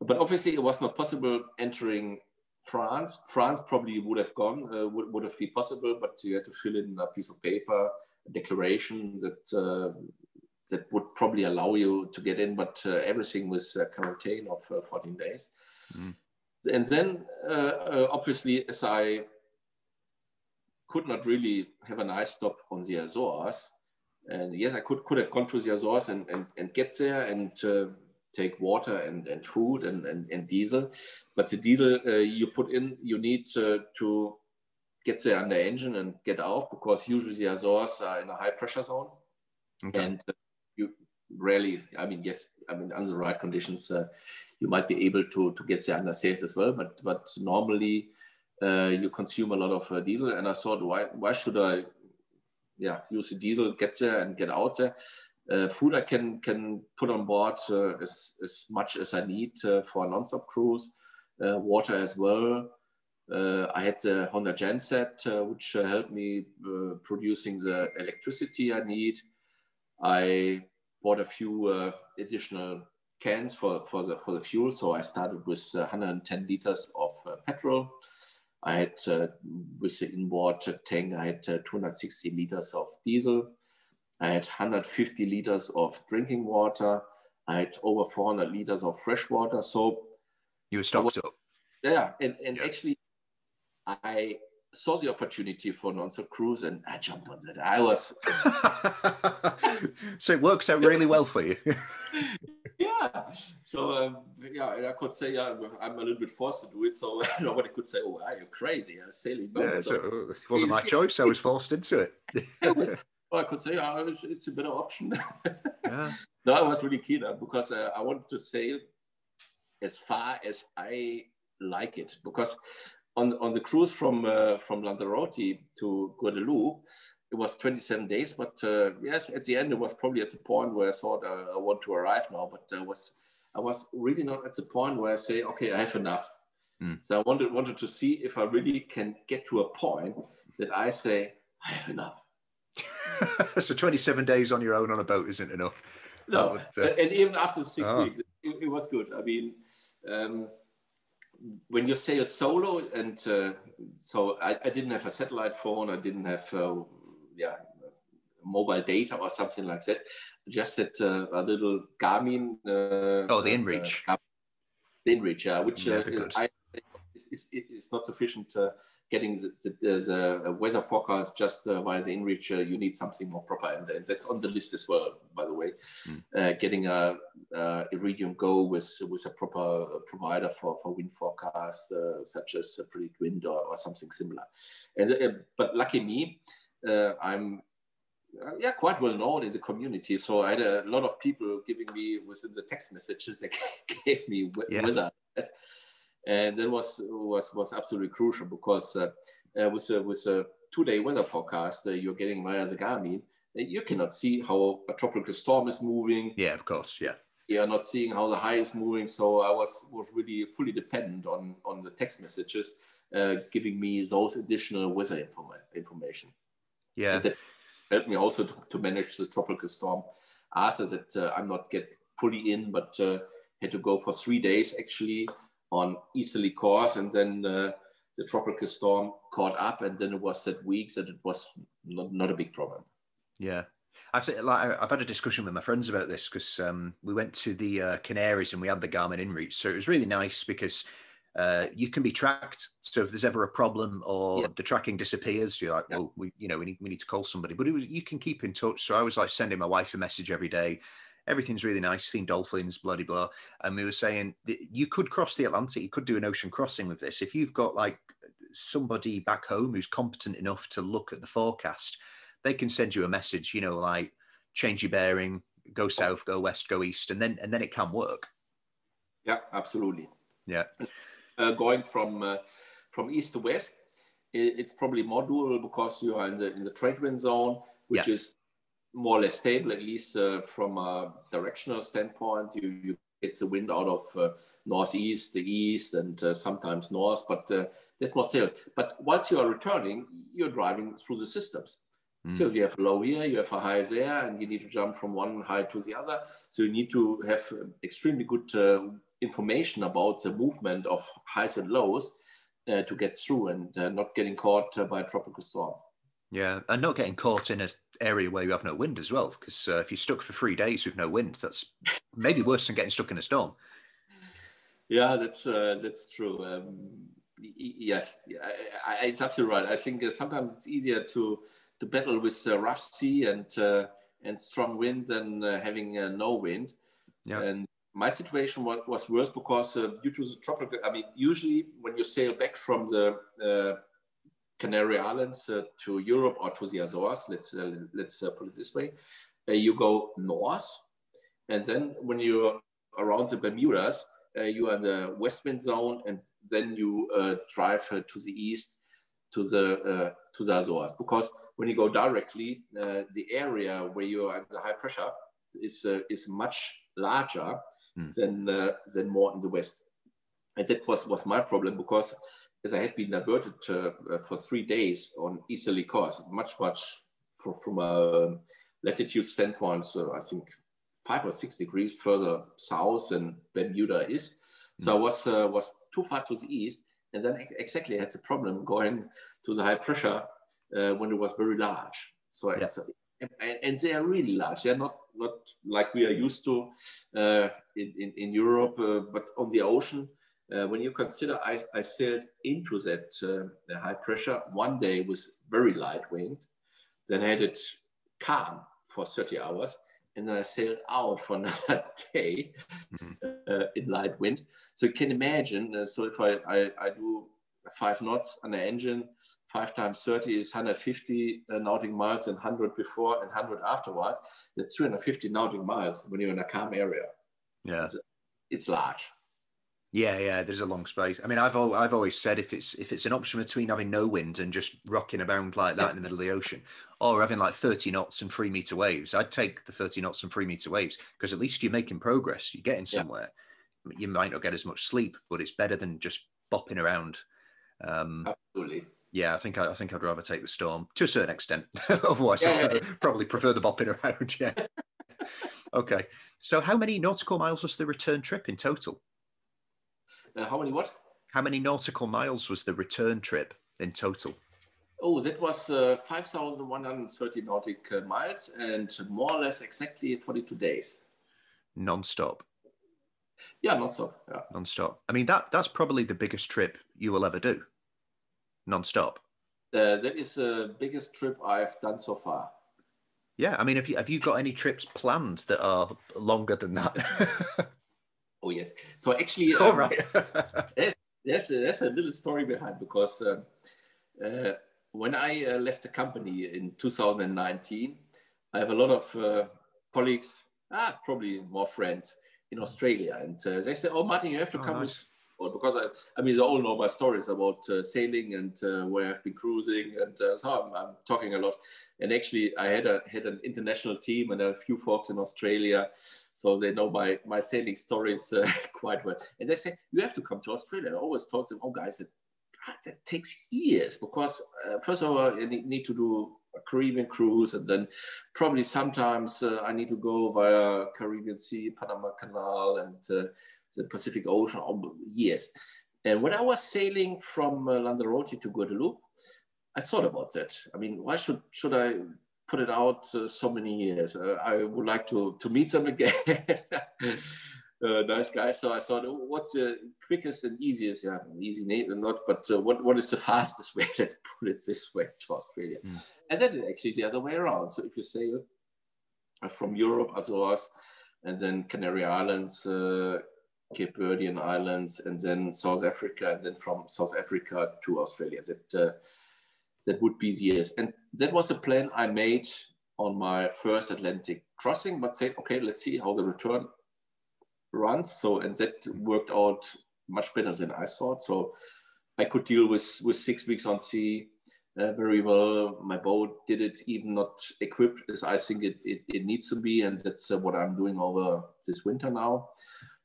But obviously it was not possible entering France. France probably would have gone, would have been possible, but you had to fill in a piece of paper, a declaration that would probably allow you to get in, but everything was quarantine of 14 days. And then obviously, as I could not really have a nice stop on the Azores, and yes, I could have gone to the Azores and get there and take water and food and diesel. But the diesel you put in, you need to get there under engine and get out, because usually the Azores are in a high pressure zone. And you rarely, under the right conditions, you might be able to get there under sails as well. But normally you consume a lot of diesel. And I thought, why should I use the diesel, get there and get out there? Food I can put on board as much as I need for a non-stop cruise. Water as well. I had the Honda genset, which helped me producing the electricity I need. I bought a few additional cans for the fuel. So I started with 110 liters of petrol. I had with the inboard tank, I had 260 liters of diesel. I had 150 liters of drinking water. I had over 400 liters of fresh water. So you were stocked up. Yeah, and actually, I saw the opportunity for a non-stop cruise, and I jumped on that. I was so it works out really well for you. Yeah, Yeah. So yeah, and I could say I'm a little bit forced to do it. So nobody could say, "Oh, are you crazy? Sailing non-stop." So it wasn't my choice. I was forced into it. Well, I could say it's a better option. Yeah. No, I was really keen because I wanted to sail as far as I like it. Because on the cruise from Lanzarote to Guadeloupe, it was 27 days. But yes, at the end, it was probably at the point where I thought I want to arrive now. But I was really not at the point where I say, okay, I have enough. So I wanted to see if I really can get to a point that I say, I have enough. So 27 days on your own on a boat isn't enough. No, and even after 6 weeks, it was good. I mean, when you sail solo, and so I didn't have a satellite phone, I didn't have mobile data or something like that. Just that a little Garmin. The InReach. The InReach, which it's not sufficient. Getting the weather forecast just via the InReach, you need something more proper, and that's on the list as well, by the way. Getting a Iridium Go with a proper provider for wind forecast, such as Predict Wind or something similar. But lucky me, I'm quite well known in the community, so I had a lot of people giving me within the text messages that gave me weather. And that was absolutely crucial because with a 2-day weather forecast you're getting via the Garmin, you cannot see how a tropical storm is moving. Yeah, of course, yeah. You're not seeing how the high is moving, so I was really fully dependent on the text messages giving me those additional weather information. Yeah. And that helped me also to manage the tropical storm. After that, I'm not get fully in, but had to go for 3 days actually on easterly course, and then the tropical storm caught up, and then it was that week that it was not a big problem. Yeah, I've had a discussion with my friends about this because we went to the Canaries and we had the Garmin InReach, so it was really nice because you can be tracked. So if there's ever a problem or the tracking disappears, you're like, well, we need to call somebody. But you can keep in touch. So I was like sending my wife a message every day. Everything's really nice, seeing dolphins, bloody blah. And we were saying that you could cross the Atlantic, you could do an ocean crossing with this. If you've got like somebody back home who's competent enough to look at the forecast, they can send you a message, like change your bearing, go south, go west, go east, and then it can work. Yeah, absolutely. Yeah. Going from east to west, it's probably more doable because you are in the trade wind zone, which is more or less stable, at least from a directional standpoint. You get the wind out of northeast, the east, and sometimes north, but that's more stable. But once you are returning, you're driving through the systems. So you have a low here, you have a high there, and you need to jump from one high to the other. So you need to have extremely good information about the movement of highs and lows to get through and not getting caught by a tropical storm. Yeah, and not getting caught in an area where you have no wind as well, because if you're stuck for 3 days with no wind, that's maybe worse than getting stuck in a storm. Yeah, that's true. Yes, it's absolutely right. I think sometimes it's easier to battle with rough sea and strong winds than having no wind. Yeah. And my situation was worse because due to the tropical. I mean, usually when you sail back from the Canary Islands to Europe or to the Azores, let's put it this way, you go north, and then when you're around the Bermudas, you are in the west wind zone, and then you drive to the east to the Azores, because when you go directly, the area where you are at the high pressure is much larger than more in the west, and that was my problem, because as I had been diverted for 3 days on easterly course, much from a latitude standpoint, so I think 5 or 6 degrees further south than Bermuda is. So I was too far to the east, and then exactly I had the problem going to the high pressure when it was very large. So and they are really large. They're not like we are used to in Europe, but on the ocean. When you consider I sailed into that high pressure one day with very light wind, then I had it calm for 30 hours, and then I sailed out for another day in light wind. So you can imagine, so if I do 5 knots on the engine, 5 times 30 is 150 nautical miles, and 100 before and 100 afterwards. That's 350 nautical miles when you're in a calm area. Yeah. It's large. Yeah, there's a long space. I mean, I've always said if it's an option between having no wind and just rocking around like that in the middle of the ocean, or having like 30 knots and 3-meter waves, I'd take the 30 knots and 3-meter waves, because at least you're making progress. You're getting somewhere. You might not get as much sleep, but it's better than just bopping around. Absolutely. Yeah, I think I'd rather take the storm to a certain extent. Otherwise, I'd probably prefer the bopping around. Yeah. Okay. So, how many nautical miles was the return trip in total? How many what? How many nautical miles was the return trip in total? Oh, that was 5,130 nautical miles, and more or less exactly 42 days. Non-stop? Yeah, non-stop. Yeah. Non-stop. I mean, that's probably the biggest trip you will ever do. Non-stop. That is the biggest trip I've done so far. Yeah, I mean, have you got any trips planned that are longer than that? Oh, yes. So actually, all right. there's a little story behind, because when I left the company in 2019, I have a lot of colleagues, probably more friends in Australia. And they said, oh, Martin, you have to come with, because I mean, they all know my stories about sailing and where I've been cruising. And so I'm talking a lot. And actually, I had an international team and a few folks in Australia. So they know my sailing stories quite well. And they say, you have to come to Australia. I always told them, oh, guys, that takes years, because first of all, you need to do a Caribbean cruise, and then probably sometimes I need to go via Caribbean Sea, Panama Canal, and the Pacific Ocean, years. And when I was sailing from Lanzarote to Guadeloupe, I thought about that. I mean, why should I put it out so many years? I would like to meet them again. Nice guys. So I thought, what's the quickest and easiest? Yeah, easy not, but what is the fastest way? Let's put it this way, to Australia. And then actually the other way around. So if you sail from Europe, Azores, and then Canary Islands, Cape Verdean Islands, and then South Africa, and then from South Africa to Australia, that would be the years. And that was a plan I made on my first Atlantic crossing, but said, okay, let's see how the return runs. So, and that worked out much better than I thought. So I could deal with 6 weeks on sea very well. My boat did it, even not equipped as I think it needs to be. And that's what I'm doing over this winter now.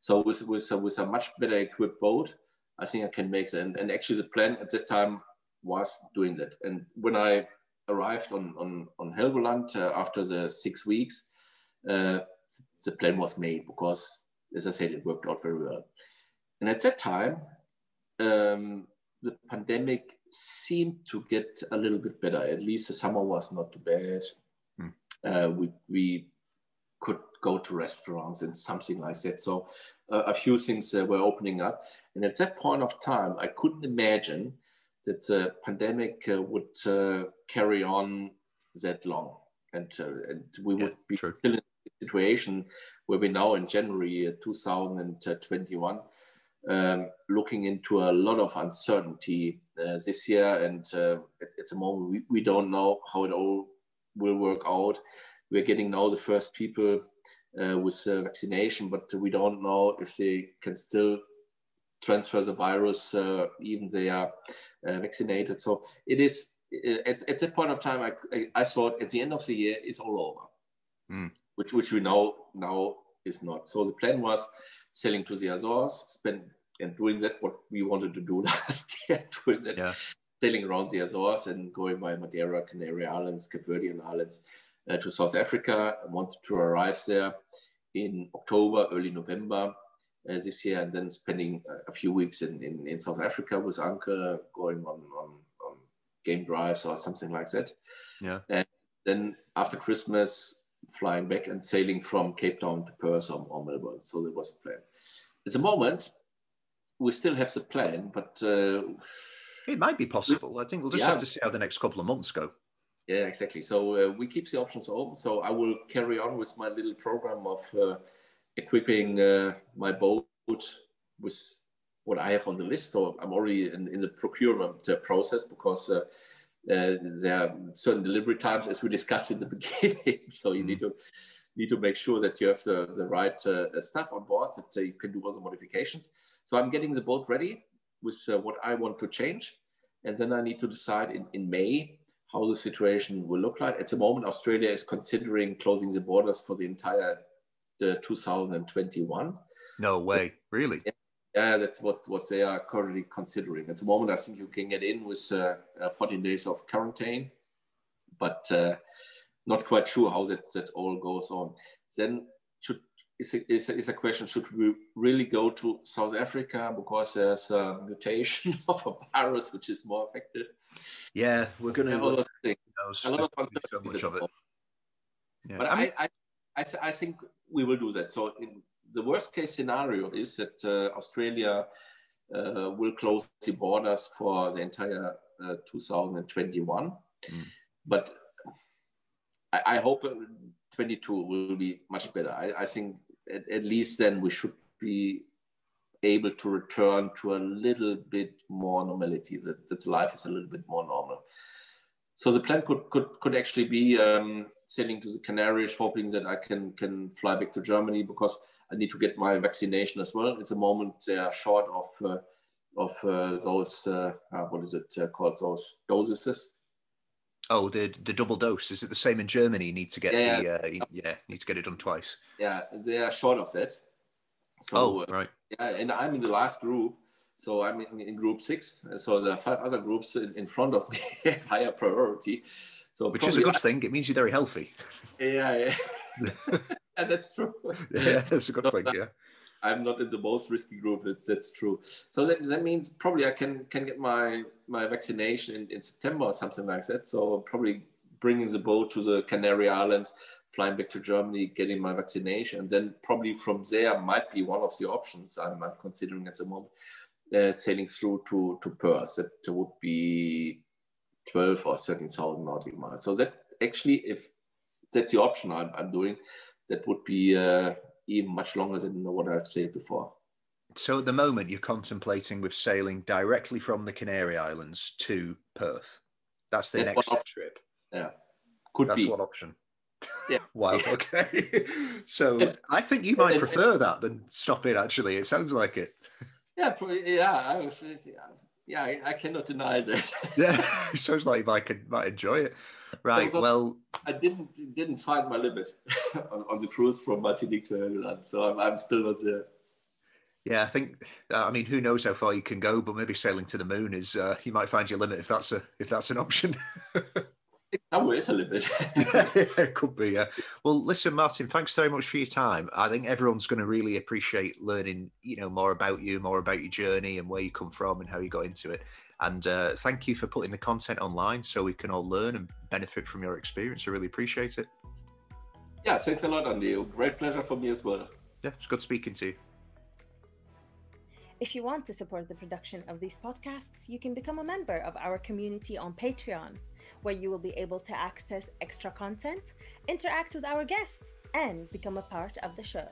So with a much better equipped boat, I think I can make that. And actually the plan at that time was doing that. And when I arrived on Helgoland after the 6 weeks, the plan was made, because, as I said, it worked out very well. And at that time, the pandemic seemed to get a little bit better. At least the summer was not too bad. We could go to restaurants and something like that. So a few things were opening up. And at that point of time, I couldn't imagine that the pandemic would carry on that long. And we would be still in a situation where we're now in January 2021, looking into a lot of uncertainty this year. And at the moment, we don't know how it all will work out. We're getting now the first people with vaccination, but we don't know if they can still transfer the virus even they are vaccinated. So it is at that point of time, I thought at the end of the year it's all over, which we know now is not. So the plan was sailing to the Azores, and doing that what we wanted to do last year, doing that, sailing around the Azores and going by Madeira, Canary Islands, Cape Verdean Islands to South Africa. I wanted to arrive there in October, early November this year, and then spending a few weeks in South Africa with Uncle, going on game drives or something like that. Yeah. And then after Christmas, flying back and sailing from Cape Town to Perth or Melbourne. So there was a plan. At the moment, we still have the plan, but... it might be possible. I think we'll just have to see how the next couple of months go. Yeah, exactly. So we keep the options open. So I will carry on with my little program of equipping my boat with what I have on the list. So I'm already in the procurement process, because there are certain delivery times, as we discussed in the beginning. So you need to make sure that you have the right stuff on board, that you can do all the modifications. So I'm getting the boat ready with what I want to change. And then I need to decide in May how the situation will look like. At the moment, Australia is considering closing the borders for the entire 2021. No way, really? Yeah, that's what they are currently considering. At the moment, I think you can get in with 14 days of quarantine, but not quite sure how that all goes on. Then is a question, should we really go to South Africa because there's a mutation of a virus which is more effective? Yeah, we're going to. A lot of uncertainties of it. Yeah. But I think we will do that. So in the worst case scenario is that Australia will close the borders for the entire 2021. But I hope 22 will be much better. I think at least then we should be able to return to a little bit more normality, that life is a little bit more normal. So the plan could actually be sailing to the Canaries, hoping that I can fly back to Germany, because I need to get my vaccination as well. At the moment, they are short of those, what is it called, those doses. Oh, the double dose. Is it the same in Germany? You need to get need to get it done twice. Yeah, they are short of that. So, right. Yeah, and I'm in the last group. So I'm in group 6. So the 5 other groups in front of me have higher priority. So which is a good thing. It means you're very healthy. Yeah. Yeah, that's true. Yeah, that's a good thing. Yeah. I'm not in the most risky group. That's true. So that means probably I can get my vaccination in September or something like that. So probably bringing the boat to the Canary Islands, flying back to Germany, getting my vaccination, and then probably from there might be one of the options I'm considering at the moment, sailing through to Perth. That would be 12 or 13,000 nautical miles. So that actually, if that's the option I'm doing, that would be even much longer than what I've said before. So at the moment, you're contemplating with sailing directly from the Canary Islands to Perth. That's the next trip. Yeah, that's one option. Yeah. Wow. Okay. So I think you might prefer that than stop it. Actually, it sounds like it. Yeah. Yeah. I cannot deny that. Yeah. It sounds like you might enjoy it. Right. Well, I didn't find my limit on the cruise from Martinique to Helgoland, so I'm still not there. Yeah, I think. I mean, who knows how far you can go? But maybe sailing to the moon is. You might find your limit if that's an option. Somewhere is a limit. It could be. Yeah. Well, listen, Martin. Thanks very much for your time. I think everyone's going to really appreciate learning, more about you, more about your journey, and where you come from, and how you got into it. And thank you for putting the content online so we can all learn and benefit from your experience. I really appreciate it. Yeah, thanks a lot, Andy. Great pleasure for me as well. Yeah, it's good speaking to you. If you want to support the production of these podcasts, you can become a member of our community on Patreon, where you will be able to access extra content, interact with our guests, and become a part of the show.